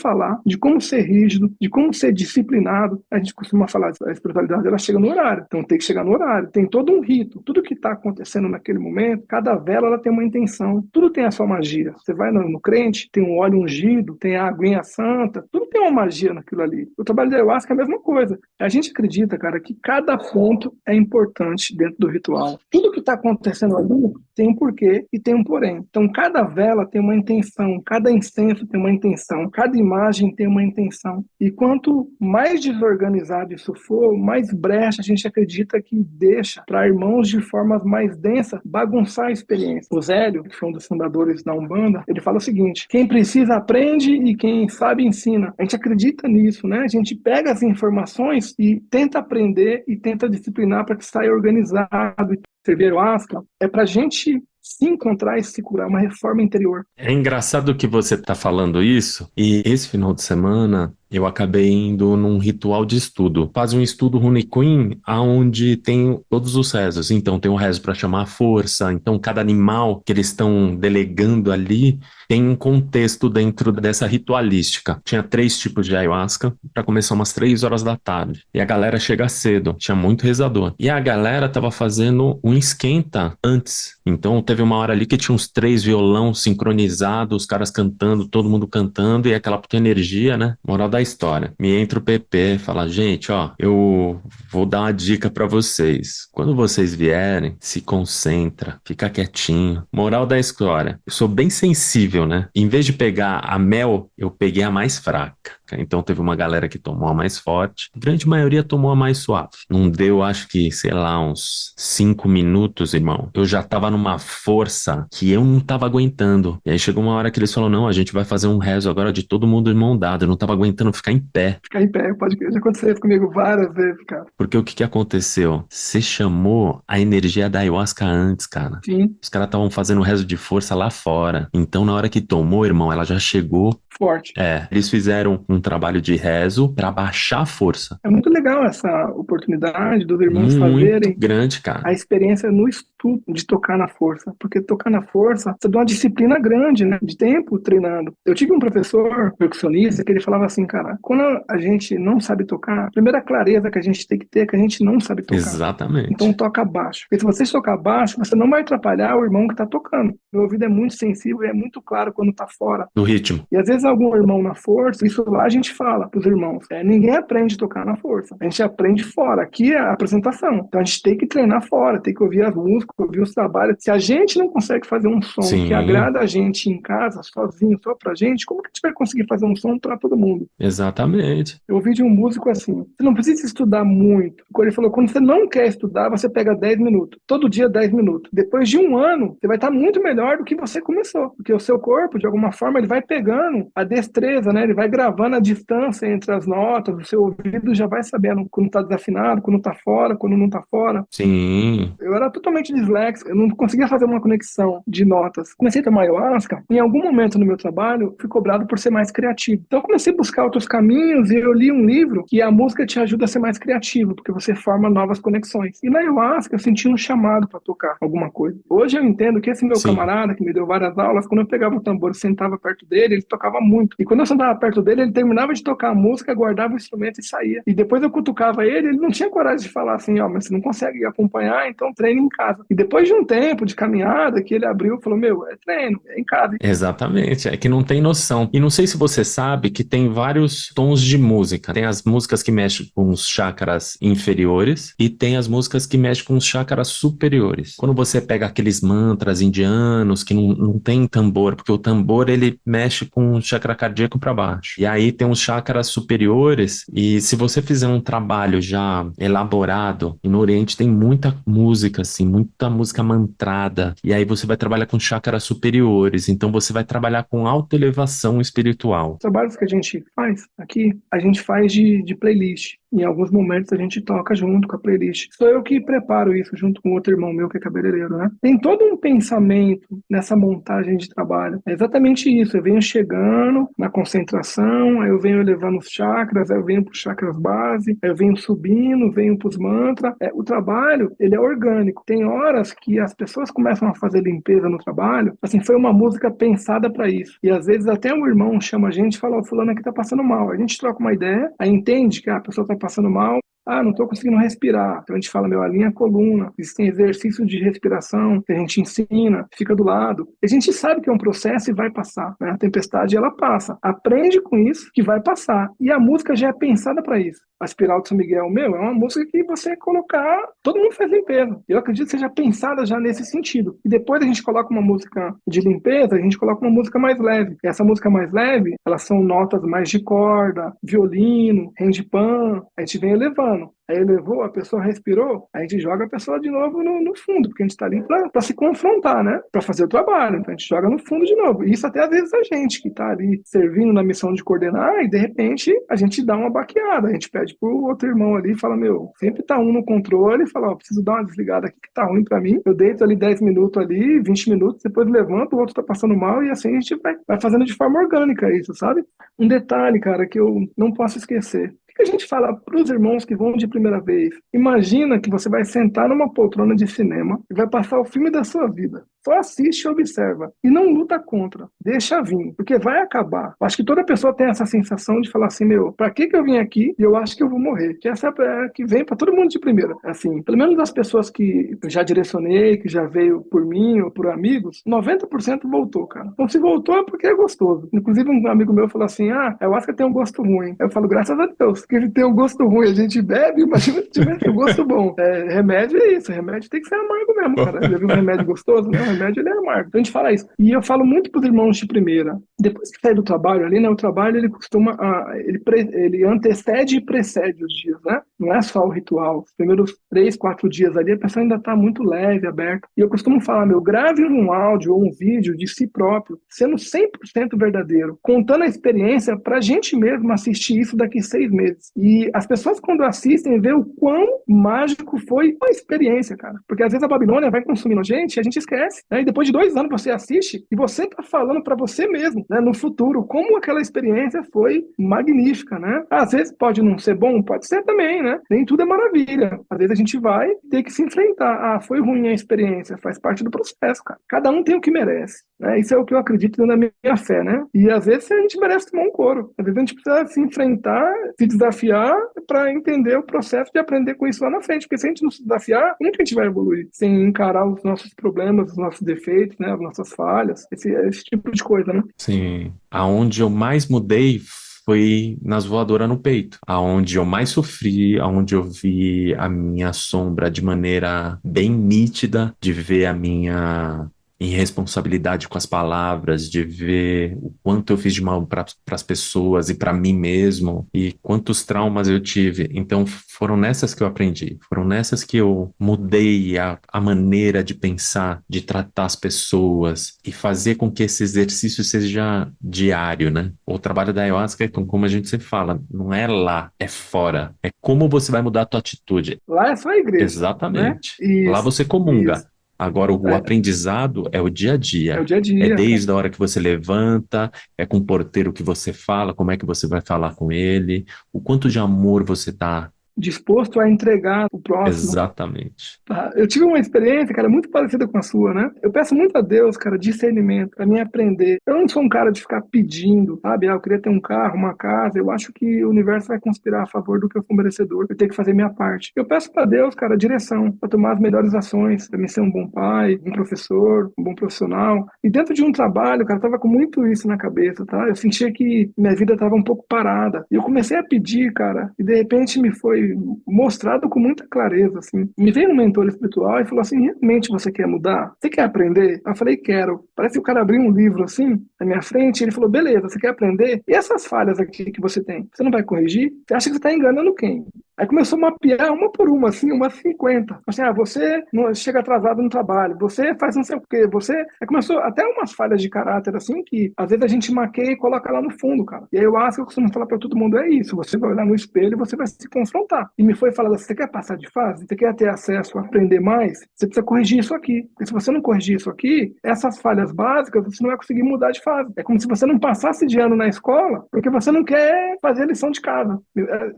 ser rígido, de como ser disciplinado. A gente costuma falar, a espiritualidade, ela chega no horário. Então, tem que chegar no horário. Tem todo um rito. Tudo que está acontecendo naquele momento, cada vela ela tem uma intenção. Tudo tem a sua magia. Você vai no crente, tem um óleo ungido, tem a aguinha santa, tudo tem uma magia naquilo ali. O trabalho da ayahuasca é a mesma coisa. A gente acredita, cara, que cada ponto é importante dentro do ritual. Tudo que está acontecendo ali tem um porquê e tem um porém. Então, cada vela tem uma intenção, cada incenso tem uma intenção, cada imagem tem uma intenção. E quanto mais desorganizado isso for, mais brecha a gente acredita que deixa para irmãos de formas mais densas bagunçar a experiência. O Zélio, que foi um dos fundadores da Umbanda, ele fala o seguinte: quem precisa aprende e quem sabe ensina. A gente acredita nisso, né? A gente pega as informações e tenta aprender e tenta disciplinar para que saia organizado. E servir ayahuasca é para a gente se encontrar e se curar, uma reforma interior. É engraçado que você está falando isso, e esse final de semana eu acabei indo num ritual de estudo. Faz um estudo Rune Queen, onde tem todos os rezos. Então tem um rezo para chamar a força, então cada animal que eles estão delegando ali tem um contexto dentro dessa ritualística. Tinha 3 tipos de ayahuasca, para começar umas 3 horas da tarde. E a galera chega cedo, tinha muito rezador. E a galera tava fazendo um esquenta antes. Então teve uma hora ali que tinha uns 3 violão sincronizados, os caras cantando, todo mundo cantando, e aquela puta energia, né? Moral da história. Me entra o PP, fala: gente, ó, eu vou dar uma dica pra vocês. Quando vocês vierem, se concentra, fica quietinho. Moral da história: eu sou bem sensível, né? Em vez de pegar a mel, eu peguei a mais fraca. Então teve uma galera que tomou a mais forte, a grande maioria tomou a mais suave. Não deu, acho que, sei lá, uns 5 minutos, irmão. Eu já tava numa força que eu não tava aguentando. E aí chegou uma hora que eles falaram: não, a gente vai fazer um rezo agora de todo mundo irmão dado. Eu não tava aguentando ficar em pé. Ficar em pé, pode crer. Já aconteceu isso comigo várias vezes, cara. Porque o que que aconteceu? Você chamou a energia da ayahuasca antes, cara. Sim. Os caras estavam fazendo rezo de força lá fora. Então, na hora que tomou, irmão, ela já chegou Forte. Eles fizeram um trabalho de rezo para baixar a força. É muito legal essa oportunidade dos irmãos Muito fazerem grande, cara. a experiência no estudo de tocar na força. Porque tocar na força, você dá uma disciplina grande, né? De tempo treinando. Eu tive um professor percussionista que ele falava assim, cara, quando a gente não sabe tocar, a primeira clareza que a gente tem que ter é que a gente não sabe tocar. Exatamente. Então toca baixo. Porque se você tocar baixo, você não vai atrapalhar o irmão que tá tocando. Meu ouvido é muito sensível e é muito claro quando tá fora Do ritmo. E às vezes algum irmão na força, isso lá gente fala para os irmãos, ninguém aprende a tocar na força, a gente aprende fora, aqui é a apresentação, então a gente tem que treinar fora, tem que ouvir as músicas, ouvir os trabalhos. Se a gente não consegue fazer um som que Sim, agrada a gente em casa, sozinho, só pra gente, como que a gente vai conseguir fazer um som para todo mundo? exatamente. Eu ouvi de um músico assim, você não precisa estudar muito. Ele falou, quando você não quer estudar, você pega 10 minutos. Todo dia 10 minutos. Depois de um ano, você vai estar muito melhor do que você começou. Porque o seu corpo, de alguma forma, ele vai pegando a destreza, né? Ele vai gravando a distância entre as notas, o seu ouvido já vai sabendo quando está desafinado, quando está fora, quando não está fora. Sim, Eu era totalmente disléxico, eu não conseguia fazer uma conexão de notas. Comecei a tomar ayahuasca, em algum momento no meu trabalho, fui cobrado por ser mais criativo. Então eu comecei a buscar outros caminhos e eu li um livro que a música te ajuda a ser mais criativo, porque você forma novas conexões. E na ayahuasca eu senti um chamado para tocar alguma coisa. Hoje eu entendo que esse meu sim. camarada, que me deu várias aulas, quando eu pegava o tambor e sentava perto dele, ele tocava muito. E quando eu sentava perto dele, ele terminava de tocar a música, guardava o instrumento e saía. E depois eu cutucava ele não tinha coragem de falar assim, ó, mas você não consegue acompanhar, então treine em casa. E depois de um tempo de caminhada, que ele abriu e falou, meu, é treino, é em casa. Exatamente, é que não tem noção. E não sei se você sabe que tem vários tons de música. Tem as músicas que mexem com os chakras inferiores e tem as músicas que mexem com os chakras superiores. Quando você pega aqueles mantras indianos que não tem tambor, porque o tambor ele mexe com o chakra cardíaco para baixo. E aí tem os chakras superiores e se você fizer um trabalho já elaborado, e no Oriente tem muita música assim, muita música mantrada. E aí você vai trabalhar com chakras superiores. Então você vai trabalhar com autoelevação espiritual. Os trabalhos que a gente faz aqui, a gente faz de playlist. Em alguns momentos a gente toca junto com a playlist. Sou eu que preparo isso junto com outro irmão meu que é cabeleireiro, né? Tem todo um pensamento nessa montagem de trabalho. É exatamente isso. Eu venho chegando na concentração, aí eu venho elevando os chakras, aí eu venho para os chakras base, aí eu venho subindo, venho para os mantras. O trabalho, ele é orgânico. Tem horas que as pessoas começam a fazer limpeza no trabalho, assim, foi uma música pensada para isso. E às vezes até um irmão chama a gente e fala, o fulano aqui tá passando mal. A gente troca uma ideia, aí entende que a pessoa tá passando mal, não estou conseguindo respirar. Então a gente fala, meu, alinha a coluna. Existem exercícios de respiração que a gente ensina, fica do lado. A gente sabe que é um processo e vai passar, né? A tempestade, ela passa. Aprende com isso que vai passar. E a música já é pensada para isso. A Espiral de São Miguel, meu, é uma música que você colocar, todo mundo faz limpeza. Eu acredito que seja pensada já nesse sentido. E depois a gente coloca uma música de limpeza, a gente coloca uma música mais leve. E essa música mais leve, elas são notas mais de corda, violino, handpan, a gente vem elevando. Aí elevou, a pessoa respirou, a gente joga a pessoa de novo no fundo, porque a gente está ali para se confrontar, né? Para fazer o trabalho. Então a gente joga no fundo de novo. E isso até às vezes a gente que está ali servindo na missão de coordenar e de repente a gente dá uma baqueada. A gente pede pro outro irmão ali e fala, meu, sempre tá um no controle e fala, ó, preciso dar uma desligada aqui que tá ruim para mim. Eu deito ali 10 minutos ali, 20 minutos, depois levanto, o outro tá passando mal e assim a gente vai fazendo de forma orgânica isso, sabe? Um detalhe, cara, que eu não posso esquecer. O que a gente fala para os irmãos que vão de primeira vez? Imagina que você vai sentar numa poltrona de cinema e vai passar o filme da sua vida. Só assiste e observa. E não luta contra. Deixa vir. Porque vai acabar. Acho que toda pessoa tem essa sensação de falar assim, meu, pra que eu vim aqui e eu acho que eu vou morrer? Que essa é a que vem para todo mundo de primeira. Assim, pelo menos as pessoas que eu já direcionei, que já veio por mim ou por amigos, 90% voltou, cara. Então se voltou é porque é gostoso. Inclusive um amigo meu falou assim, eu acho que tem um gosto ruim. Eu falo, graças a Deus, que ele tem um gosto ruim. A gente bebe, imagina se tivesse um gosto bom. Remédio é isso. Remédio tem que ser amargo mesmo, cara. Já viu um remédio gostoso, né? O remédio ele é amargo. Então a gente fala isso. E eu falo muito pros irmãos de primeira. Depois que sai do trabalho ali, né? O trabalho ele costuma, ele antecede e precede os dias, né? Não é só o ritual. Os primeiros 3, 4 dias ali, a pessoa ainda tá muito leve, aberta. E eu costumo falar, meu, grave um áudio ou um vídeo de si próprio, sendo 100% verdadeiro, contando a experiência pra gente mesmo assistir isso daqui 6 meses. E as pessoas quando assistem, vê o quão mágico foi a experiência, cara. Porque às vezes a Babilônia vai consumindo a gente e a gente esquece. Né? E depois de 2 anos você assiste e você tá falando para você mesmo, né, no futuro, como aquela experiência foi magnífica, né? Às vezes pode não ser bom, pode ser também, né? Nem tudo é maravilha. Às vezes a gente vai ter que se enfrentar. Foi ruim a experiência, faz parte do processo, cara. Cada um tem o que merece, né? Isso é o que eu acredito dentro da minha fé, né? E às vezes a gente merece tomar um couro. Às vezes a gente precisa se enfrentar, se desafiar para entender o processo de aprender com isso lá na frente. Porque se a gente não se desafiar, como que a gente vai evoluir? Sem encarar os nossos problemas, os nossos defeitos, né? As nossas falhas, esse tipo de coisa, né? Sim. Aonde eu mais mudei foi nas voadoras no peito, aonde eu mais sofri, aonde eu vi a minha sombra de maneira bem nítida, de ver a minha irresponsabilidade com as palavras, de ver o quanto eu fiz de mal para as pessoas e para mim mesmo, e quantos traumas eu tive. Então foram nessas que eu aprendi, foram nessas que eu mudei a maneira de pensar, de tratar as pessoas e fazer com que esse exercício seja diário, né? O trabalho da ayahuasca, então, como a gente sempre fala, não é lá, é fora. É como você vai mudar a tua atitude. Lá é só a igreja, né? Exatamente. Lá Isso, você comunga. isso. Agora, o É, aprendizado é o dia a é o dia. dia a É dia, cara. desde a hora que você levanta, é com o porteiro que você fala, como é que você vai falar com ele, o quanto de amor você tá. Disposto a entregar o próximo. Exatamente. Tá? Eu tive uma experiência, cara, muito parecida com a sua, né? Eu peço muito a Deus, cara, discernimento para mim aprender. Eu não sou um cara de ficar pedindo, sabe? Ah, eu queria ter um carro, uma casa. Eu acho que o universo vai conspirar a favor do que eu for merecedor. Eu tenho que fazer minha parte. Eu peço para Deus, cara, direção para tomar as melhores ações, para mim ser um bom pai, um professor, um bom profissional. E dentro de um trabalho, cara, eu tava com muito isso na cabeça, tá? Eu sentia que minha vida tava um pouco parada. E eu comecei a pedir, cara, e de repente me foi mostrado com muita clareza, assim. Me veio um mentor espiritual e falou assim: realmente você quer mudar? Você quer aprender? Eu falei: quero. Parece que o cara abriu um livro assim na minha frente e ele falou: beleza, você quer aprender? E essas falhas aqui que você tem? Você não vai corrigir? Você acha que você está enganando quem? Aí começou a mapear uma por uma, assim, umas 50. Assim, ah, você não chega atrasado no trabalho, você faz não sei o quê, você. Aí começou até umas falhas de caráter, assim, que às vezes a gente maqueia e coloca lá no fundo, cara. E aí eu acho que eu costumo falar para todo mundo: é isso, você vai olhar no espelho e você vai se confrontar. E me foi falado assim: você quer passar de fase? Você quer ter acesso a aprender mais? Você precisa corrigir isso aqui. Porque se você não corrigir isso aqui, essas falhas básicas, você não vai conseguir mudar de fase. É como se você não passasse de ano na escola porque você não quer fazer a lição de casa.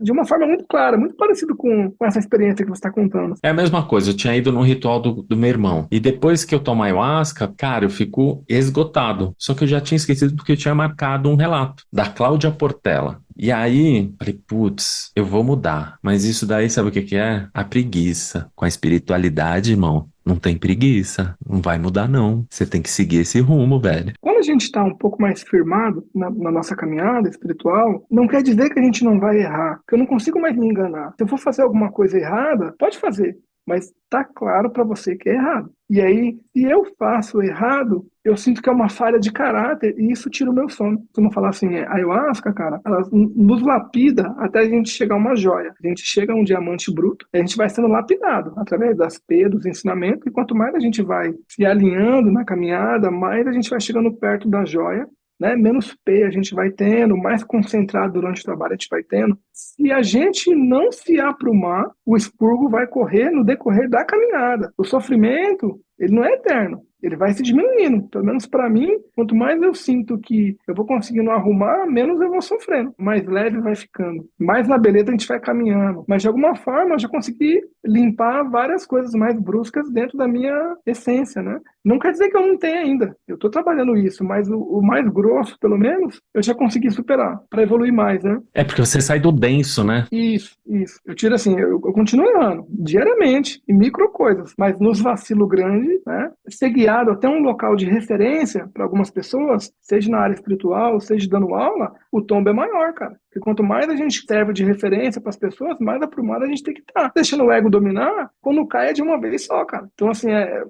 De uma forma muito clara, muito parecido com essa experiência que você está contando. É a mesma coisa, eu tinha ido no ritual do meu irmão. E depois que eu tomo ayahuasca, cara, eu fico esgotado. Só que eu já tinha esquecido porque eu tinha marcado um relato da Cláudia Portela. E aí, falei, putz, eu vou mudar. Mas isso daí, sabe o que que é? A preguiça. Com a espiritualidade, irmão, não tem preguiça. Não vai mudar, não. Você tem que seguir esse rumo, velho. Quando a gente está um pouco mais firmado na nossa caminhada espiritual, não quer dizer que a gente não vai errar, que eu não consigo mais me enganar. Se eu for fazer alguma coisa errada, pode fazer, mas tá claro para você que é errado. E aí, se eu faço errado, eu sinto que é uma falha de caráter e isso tira o meu sono. Se eu não falar assim, a ayahuasca, cara, ela nos lapida até a gente chegar a uma joia. A gente chega a um diamante bruto, a gente vai sendo lapidado através das P, dos ensinamentos, e quanto mais a gente vai se alinhando na caminhada, mais a gente vai chegando perto da joia, né? Menos P a gente vai tendo, mais concentrado durante o trabalho a gente vai tendo. Se a gente não se aprumar, o expurgo vai correr no decorrer da caminhada. O sofrimento, ele não é eterno. Ele vai se diminuindo. Pelo menos para mim, quanto mais eu sinto que eu vou conseguindo arrumar, menos eu vou sofrendo. Mais leve vai ficando. Mais na beleza a gente vai caminhando. Mas de alguma forma eu já consegui limpar várias coisas mais bruscas dentro da minha essência, né? Não quer dizer que eu não tenha ainda. Eu estou trabalhando isso, mas o mais grosso, pelo menos, eu já consegui superar para evoluir mais, né? É porque você sai do denso, né? Isso, isso. Eu tiro assim, eu continuo errando, diariamente, em micro coisas, mas nos vacilo grande, né? Ser guiado até um local de referência para algumas pessoas, seja na área espiritual, seja dando aula, o tombo é maior, cara. Porque quanto mais a gente serve de referência para as pessoas, mais aprumado a gente tem que estar. Deixando o ego dominar, quando cai é de uma vez só, cara. Então, assim,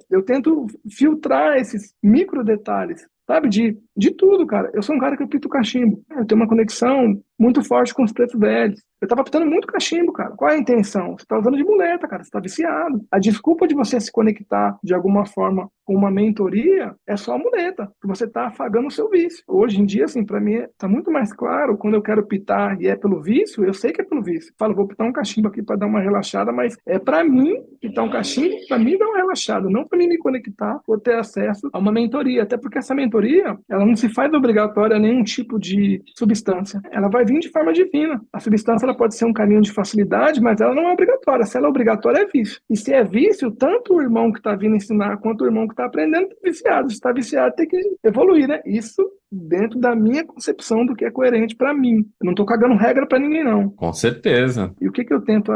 eu tento filtrar esses micro detalhes, sabe? De tudo, cara. Eu sou um cara que eu pito cachimbo. Eu tenho uma conexão muito forte com os pretos velhos. Eu tava pitando muito cachimbo, cara. Qual é a intenção? Você tá usando de muleta, cara. Você tá viciado. A desculpa de você se conectar de alguma forma com uma mentoria é só a muleta, que você tá afagando o seu vício. Hoje em dia, assim, pra mim, tá muito mais claro quando eu quero pitar e é pelo vício, eu sei que é pelo vício. Falo, vou pitar um cachimbo aqui pra dar uma relaxada, mas é pra mim pitar um cachimbo, pra mim dar uma relaxada, não pra mim me conectar ou ter acesso a uma mentoria. Até porque essa mentoria, ela não se faz obrigatória a nenhum tipo de substância. Ela vai vir de forma divina. A substância ela pode ser um caminho de facilidade, mas ela não é obrigatória. Se ela é obrigatória, é vício. E se é vício, tanto o irmão que está vindo ensinar quanto o irmão que está aprendendo está viciado. Se está viciado, tem que evoluir, né? Isso dentro da minha concepção do que é coerente para mim. Eu não estou cagando regra para ninguém, não. Com certeza. E o que eu tento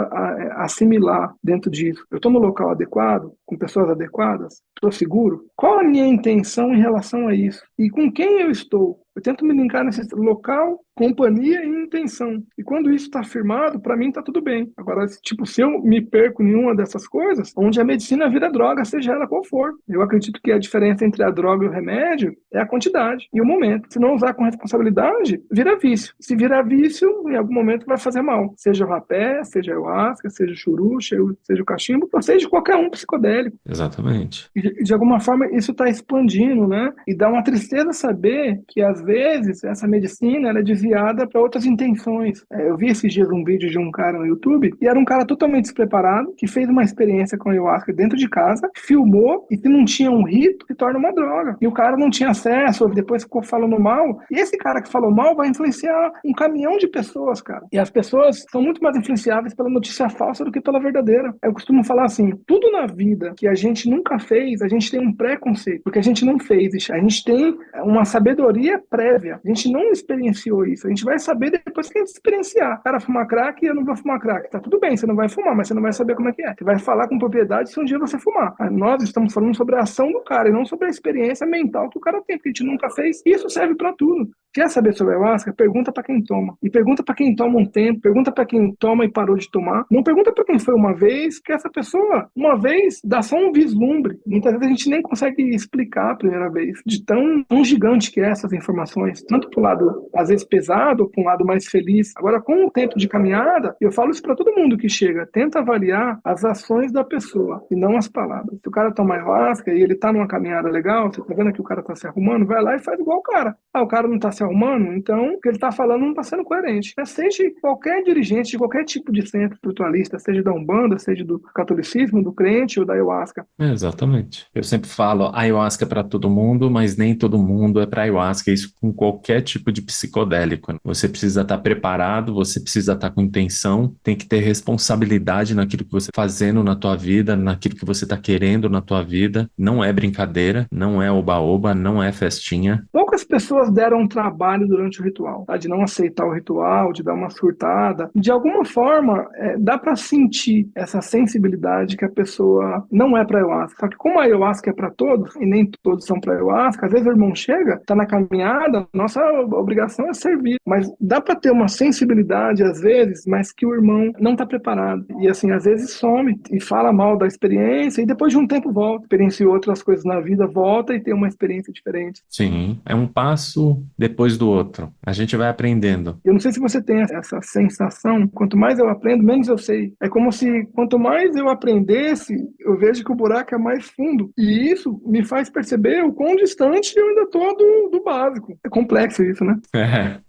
assimilar dentro disso? Eu estou no local adequado, com pessoas adequadas? Estou seguro? Qual a minha intenção em relação a isso? E com quem eu estou? Eu tento me linkar nesse local companhia e intenção. E quando isso está firmado, para mim está tudo bem. Agora, tipo, se eu me perco em uma dessas coisas, onde a medicina vira droga, seja ela qual for. Eu acredito que a diferença entre a droga e o remédio é a quantidade e o momento. Se não usar com responsabilidade, vira vício. Se virar vício, em algum momento vai fazer mal. Seja o rapé, seja a ayahuasca, seja o churu, seja o cachimbo, ou seja qualquer um psicodélico. Exatamente. E de alguma forma isso está expandindo, né? E dá uma tristeza saber que às vezes essa medicina ela é desviada para outras intenções. Eu vi esses dias um vídeo de um cara no YouTube e era um cara totalmente despreparado que fez uma experiência com ayahuasca dentro de casa, filmou e se não tinha um rito se torna uma droga. E o cara não tinha acesso, depois ficou falando mal. E esse cara que falou mal vai influenciar um caminhão de pessoas, cara. E as pessoas são muito mais influenciáveis pela notícia falsa do que pela verdadeira. Eu costumo falar assim, tudo na vida que a gente nunca fez, a gente tem um preconceito, porque a gente não fez. A gente tem uma sabedoria prévia. A gente não experienciou isso. A gente vai saber depois que a gente experienciar. Cara, fumar crack, eu não vou fumar crack. Tá tudo bem, você não vai fumar, mas você não vai saber como é que é. Você vai falar com propriedade se um dia você fumar. Nós estamos falando sobre a ação do cara e não sobre a experiência mental que o cara tem, porque a gente nunca fez. Isso serve para tudo. Quer saber sobre a ayahuasca? Pergunta para quem toma. E pergunta para quem toma um tempo, pergunta para quem toma e parou de tomar. Não pergunta para quem foi uma vez, que essa pessoa, uma vez, dá só um vislumbre. Muitas vezes a gente nem consegue explicar a primeira vez, de tão gigante que é essas informações, tanto para o lado, às vezes, pesado, ou para um lado mais feliz. Agora, com o tempo de caminhada, eu falo isso para todo mundo que chega, tenta avaliar as ações da pessoa e não as palavras. Se o cara toma ayahuasca e ele tá numa caminhada legal, você tá vendo que o cara tá se arrumando, vai lá e faz igual o cara. Ah, o cara não tá se arrumando, então o que ele tá falando não tá sendo coerente. Seja qualquer dirigente de qualquer tipo de centro espiritualista, seja da Umbanda, seja do catolicismo, do crente ou da ayahuasca. Exatamente. Eu sempre falo, ayahuasca é para todo mundo, mas nem todo mundo é para ayahuasca. Isso com qualquer tipo de psicodélico. Você precisa estar preparado, você precisa estar com intenção, tem que ter responsabilidade naquilo que você está fazendo na tua vida, naquilo que você está querendo na tua vida. Não é brincadeira, não é oba-oba, não é festinha. Poucas pessoas deram um trabalho durante o ritual, tá? De não aceitar o ritual, de dar uma surtada. De alguma forma, dá para sentir essa sensibilidade que a pessoa não é para ayahuasca. Só que como a ayahuasca é para todos, e nem todos são para ayahuasca, às vezes o irmão chega, tá na caminhada, nossa obrigação é servir. Mas dá para ter uma sensibilidade, às vezes, mas que o irmão não tá preparado. E assim, às vezes some e fala mal da experiência, e depois de um tempo volta, experiencia outras coisas na vida, volta e tem uma experiência diferente. Sim, é um passo depois do outro. A gente vai aprendendo. Eu não sei se você tem essa sensação, quanto mais eu aprendo, menos eu sei. É como se quanto mais eu aprendesse, eu vejo que o buraco é mais fundo. E isso me faz perceber o quão distante eu ainda estou do básico. É complexo isso, né?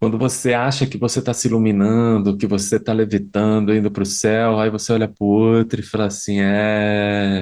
Quando você acha que você está se iluminando, que você está levitando, indo para o céu, aí você olha para o outro e fala assim,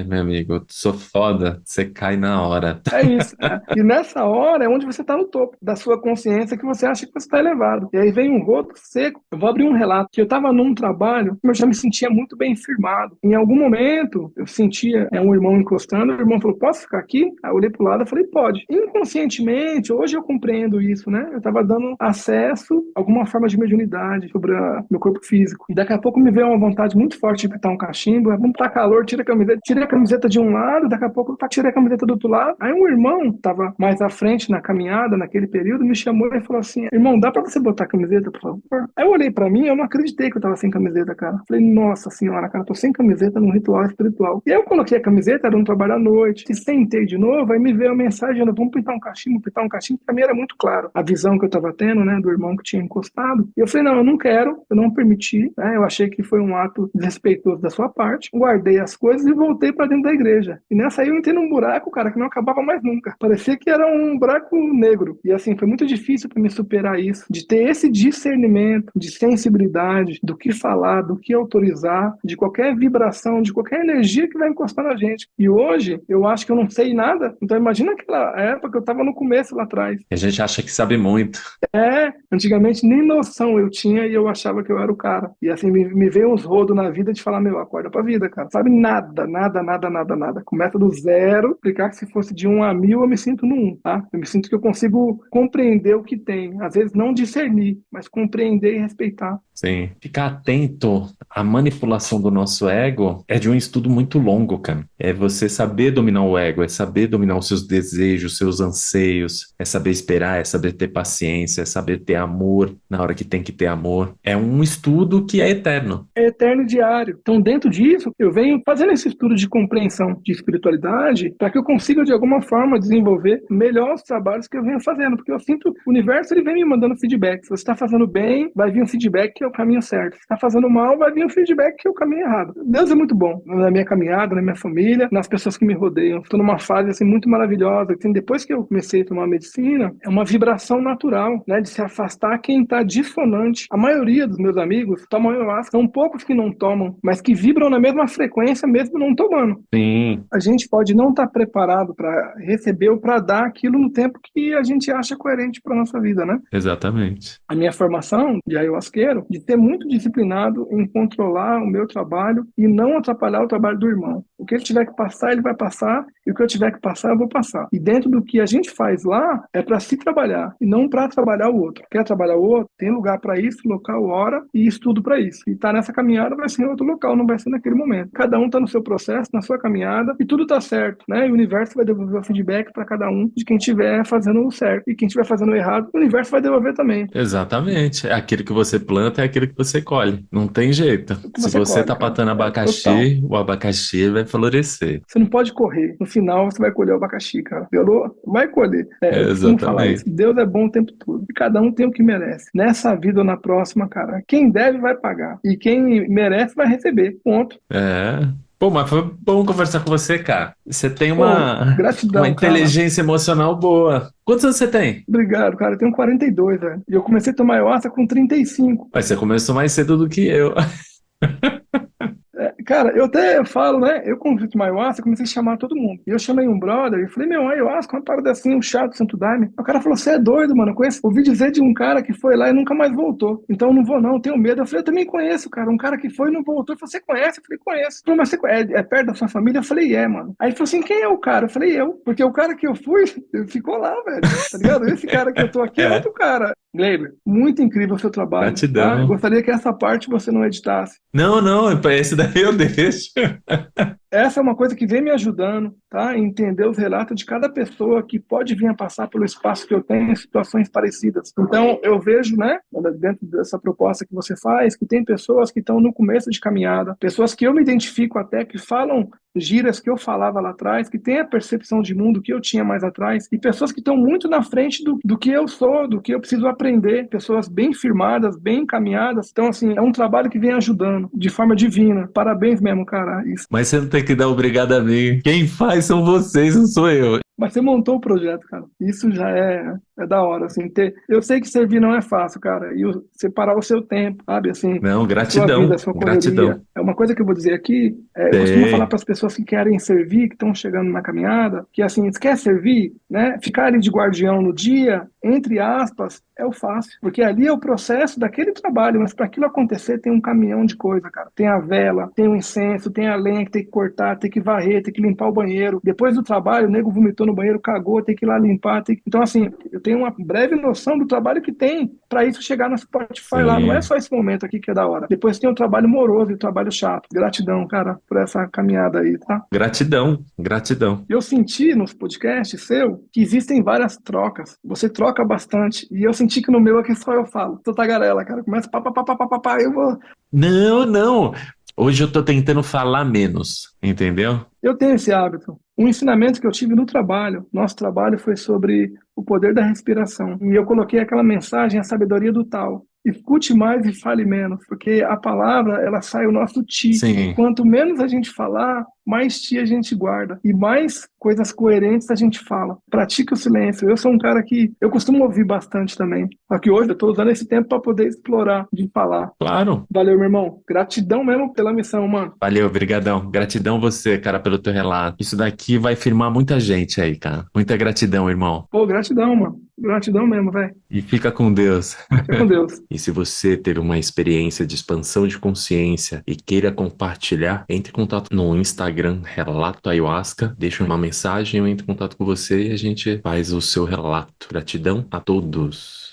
meu amigo, eu sou foda, você cai na hora. É isso. E nessa hora é onde você está no topo da sua consciência, que você acha que você está elevado. E aí vem um roto seco. Eu vou abrir um relato que eu estava num trabalho, eu já me sentia muito bem firmado. Em algum momento, eu sentia um irmão encostando, o irmão falou, posso ficar aqui? Aí eu olhei pro lado e falei, pode. Inconscientemente, hoje eu compreendo isso, né? Eu estava dando acesso a alguma forma de mediunidade sobre meu corpo físico. E daqui a pouco me veio uma vontade muito forte de pintar um cachimbo, vamos tá calor, tira a camiseta de um lado, daqui a pouco eu tirei a camiseta do outro lado. Aí um irmão estava mais à frente na caminhada, naquele período, me chamou e falou assim, irmão, dá pra você botar a camiseta, por favor? Aí eu olhei pra mim, eu não acreditei que eu tava sem camiseta, cara. Falei, nossa senhora, cara, tô sem camiseta num ritual espiritual. E aí eu coloquei a camiseta, era um trabalho à noite, e sentei de novo, aí me veio a mensagem, vamos pintar um cachimbo. Pra mim era muito claro a visão que eu tava tendo, né, do irmão que tinha encostado. E eu falei, não, eu não quero, eu não permiti, né, eu achei que foi um ato desrespeitoso da sua parte, guardei as coisas e voltei pra dentro da igreja. E nessa aí eu entrei num buraco, cara, que não acabava mais nunca. Parecia que era um buraco negro. E assim, foi muito difícil para me superar isso, de ter esse discernimento, de sensibilidade, do que falar, do que autorizar, de qualquer vibração, de qualquer energia que vai encostar na gente. E hoje, eu acho que eu não sei nada. Então imagina aquela época que eu estava no começo lá atrás. A gente acha que sabe muito. Antigamente nem noção eu tinha e eu achava que eu era o cara. E assim, me veio uns rodos na vida de falar, meu, acorda pra vida, cara. Sabe nada, nada, nada, nada, nada. Começa do zero, explicar que se fosse de 1 a 1000, eu me sinto no 1, tá? Eu me sinto que eu consigo compreender o que tem. Às vezes não discernir, mas compreender e respeitar. Sim. Ficar atento à manipulação do nosso ego é de um estudo muito longo, cara. É você saber dominar o ego, é saber dominar os seus desejos, seus anseios, é saber esperar, é saber ter paciência, é saber ter amor na hora que tem que ter amor. É um estudo que é eterno. É eterno e diário. Então, dentro disso, eu venho fazendo esse estudo de compreensão de espiritualidade para que eu consiga, de alguma forma, desenvolver melhor os trabalhos que eu venho fazendo, porque eu sinto o universo, ele vem me mandando feedback. Se você está fazendo bem, vai vir um feedback que é o caminho certo. Se está fazendo mal, vai vir um feedback que é o caminho errado. Deus é muito bom na minha caminhada, na minha família, nas pessoas que me rodeiam. Estou numa fase assim muito maravilhosa. Assim, depois que eu comecei a tomar medicina, é uma vibração natural, né, de se afastar quem está dissonante. A maioria dos meus amigos tomam ayahuasca, são poucos que não tomam, mas que vibram na mesma frequência mesmo não tomando. Sim, A gente pode não estar preparado para receber ou para dar aquilo no tempo que a gente acha coerente para nossa vida, né? exatamente. A minha formação de ayahuasqueiro, de ser muito disciplinado em controlar o meu trabalho e não atrapalhar o trabalho do irmão. O que ele tiver que passar, ele vai passar, e o que eu tiver que passar, eu vou passar. E dentro do que a gente faz lá, é para se trabalhar, e não para trabalhar o outro. Quer trabalhar o outro? Tem lugar para isso, local, hora e estudo para isso. E tá nessa caminhada, vai ser em outro local, não vai ser naquele momento. Cada um tá no seu processo, na sua caminhada, e tudo tá certo, né? E o universo vai devolver o feedback para cada um de quem estiver fazendo o certo. E quem estiver fazendo o errado, o universo vai devolver também. Exatamente. Aquilo que você planta é aquilo que você colhe. Não tem jeito. O que Se você você colhe, tá cara. plantando É total. abacaxi, o abacaxi vai florescer. Você não pode correr. No final, você vai colher o abacaxi, cara. Vai colher. Eu costumo falar isso. Exatamente. Deus é bom o tempo todo. E cada um tem o que merece. Nessa vida ou na próxima, cara, quem deve vai pagar. E quem merece vai receber. Ponto. É. Pô, mas foi bom conversar com você, cara. Você tem Pô, uma gratidão, cara. inteligência emocional boa. Quantos anos você tem? Obrigado, cara. Eu tenho 42, velho. E eu comecei a tomar ayahuasca com 35. Mas você começou mais cedo do que eu. Cara, eu até falo, né? Eu, quando fui tomar ayahuasca, comecei a chamar todo mundo. E eu chamei um brother e falei, meu, ayahuasca é uma parada assim, um chá do Santo Daime. O cara falou, você é doido, mano. Eu conheço. Ouvi dizer de um cara que foi lá e nunca mais voltou. Então eu não vou, não, eu tenho medo. Eu falei, eu também conheço, cara. Um cara que foi e não voltou. Ele falou, você conhece? Eu falei, conheço. Ele falou, mas é perto da sua família? Eu falei, é, mano. Aí ele falou assim, quem é o cara? Eu falei, eu. Porque o cara que eu fui, ficou lá, velho. Tá ligado? Esse cara que eu tô aqui é É, outro cara. Gleiber, muito incrível o seu trabalho, tá? Eu gratidão. gostaria que essa parte você não editasse. Não, não, esse daí eu deixo. Essa é uma coisa que vem me ajudando, tá? A entender os relatos de cada pessoa que pode vir a passar pelo espaço que eu tenho em situações parecidas. Então, eu vejo, né, dentro dessa proposta que você faz, que tem pessoas que estão no começo de caminhada, pessoas que eu me identifico até, que falam gírias que eu falava lá atrás, que têm a percepção de mundo que eu tinha mais atrás, e pessoas que estão muito na frente do que eu sou, do que eu preciso aprender, pessoas bem firmadas, bem encaminhadas. Então, assim, é um trabalho que vem ajudando de forma divina. Parabéns mesmo, cara. Isso. Mas você não tem que dar obrigado a mim. Quem faz são vocês, não sou eu. Mas você montou o projeto, cara. Isso já é da hora, assim. Eu sei que servir não é fácil, cara. E separar o seu tempo, sabe? Assim, Não, a sua vida, a gratidão, sua correria. gratidão. É uma coisa que eu vou dizer aqui. Eu costumo falar Tem. para as pessoas que querem servir, que estão chegando na caminhada, que assim, você quer servir, né? Ficar ali de guardião no dia, entre aspas, é o fácil. Porque ali é o processo daquele trabalho, mas para aquilo acontecer tem um caminhão de coisa, cara. Tem a vela, tem o incenso, tem a lenha que tem que cortar, tem que varrer, tem que limpar o banheiro. Depois do trabalho, o nego vomitou no banheiro, cagou, tem que ir lá limpar. Então, assim, eu tenho uma breve noção do trabalho que tem para isso chegar no Spotify lá. Não é Sim. só esse momento aqui que é da hora. Depois tem o trabalho moroso e o trabalho chato. Gratidão, cara, por essa caminhada aí, tá? Gratidão, gratidão. Eu senti nos podcasts seu que existem várias trocas. Você troca bastante. E eu senti que no meu aqui só eu falo. Tô tagarela, cara. Começa pá, pá, pá, pá, pá, pá, pá, eu vou. Não, não. Hoje eu tô tentando falar menos, entendeu? Eu tenho esse hábito. Um ensinamento que eu tive no trabalho, nosso trabalho foi sobre o poder da respiração. E eu coloquei aquela mensagem, a sabedoria do tal. Escute mais e fale menos, porque a palavra, ela sai o nosso ti. Sim. Quanto menos a gente falar, mais ti a gente guarda e mais coisas coerentes a gente fala. Pratique o silêncio. Eu sou um cara que eu costumo ouvir bastante também. Só que hoje eu estou usando esse tempo para poder explorar, de falar. Claro. Valeu, meu irmão. Gratidão mesmo pela missão, mano. Valeu, brigadão. Gratidão você, cara, pelo teu relato. Isso daqui vai firmar muita gente aí, cara. Muita gratidão, irmão. Pô, gratidão, mano. Gratidão mesmo, velho. E fica com Deus. Fica com Deus. E se você teve uma experiência de expansão de consciência e queira compartilhar, entre em contato no Instagram Relato Ayahuasca, deixa uma mensagem, eu entro em contato com você e a gente faz o seu relato. Gratidão a todos.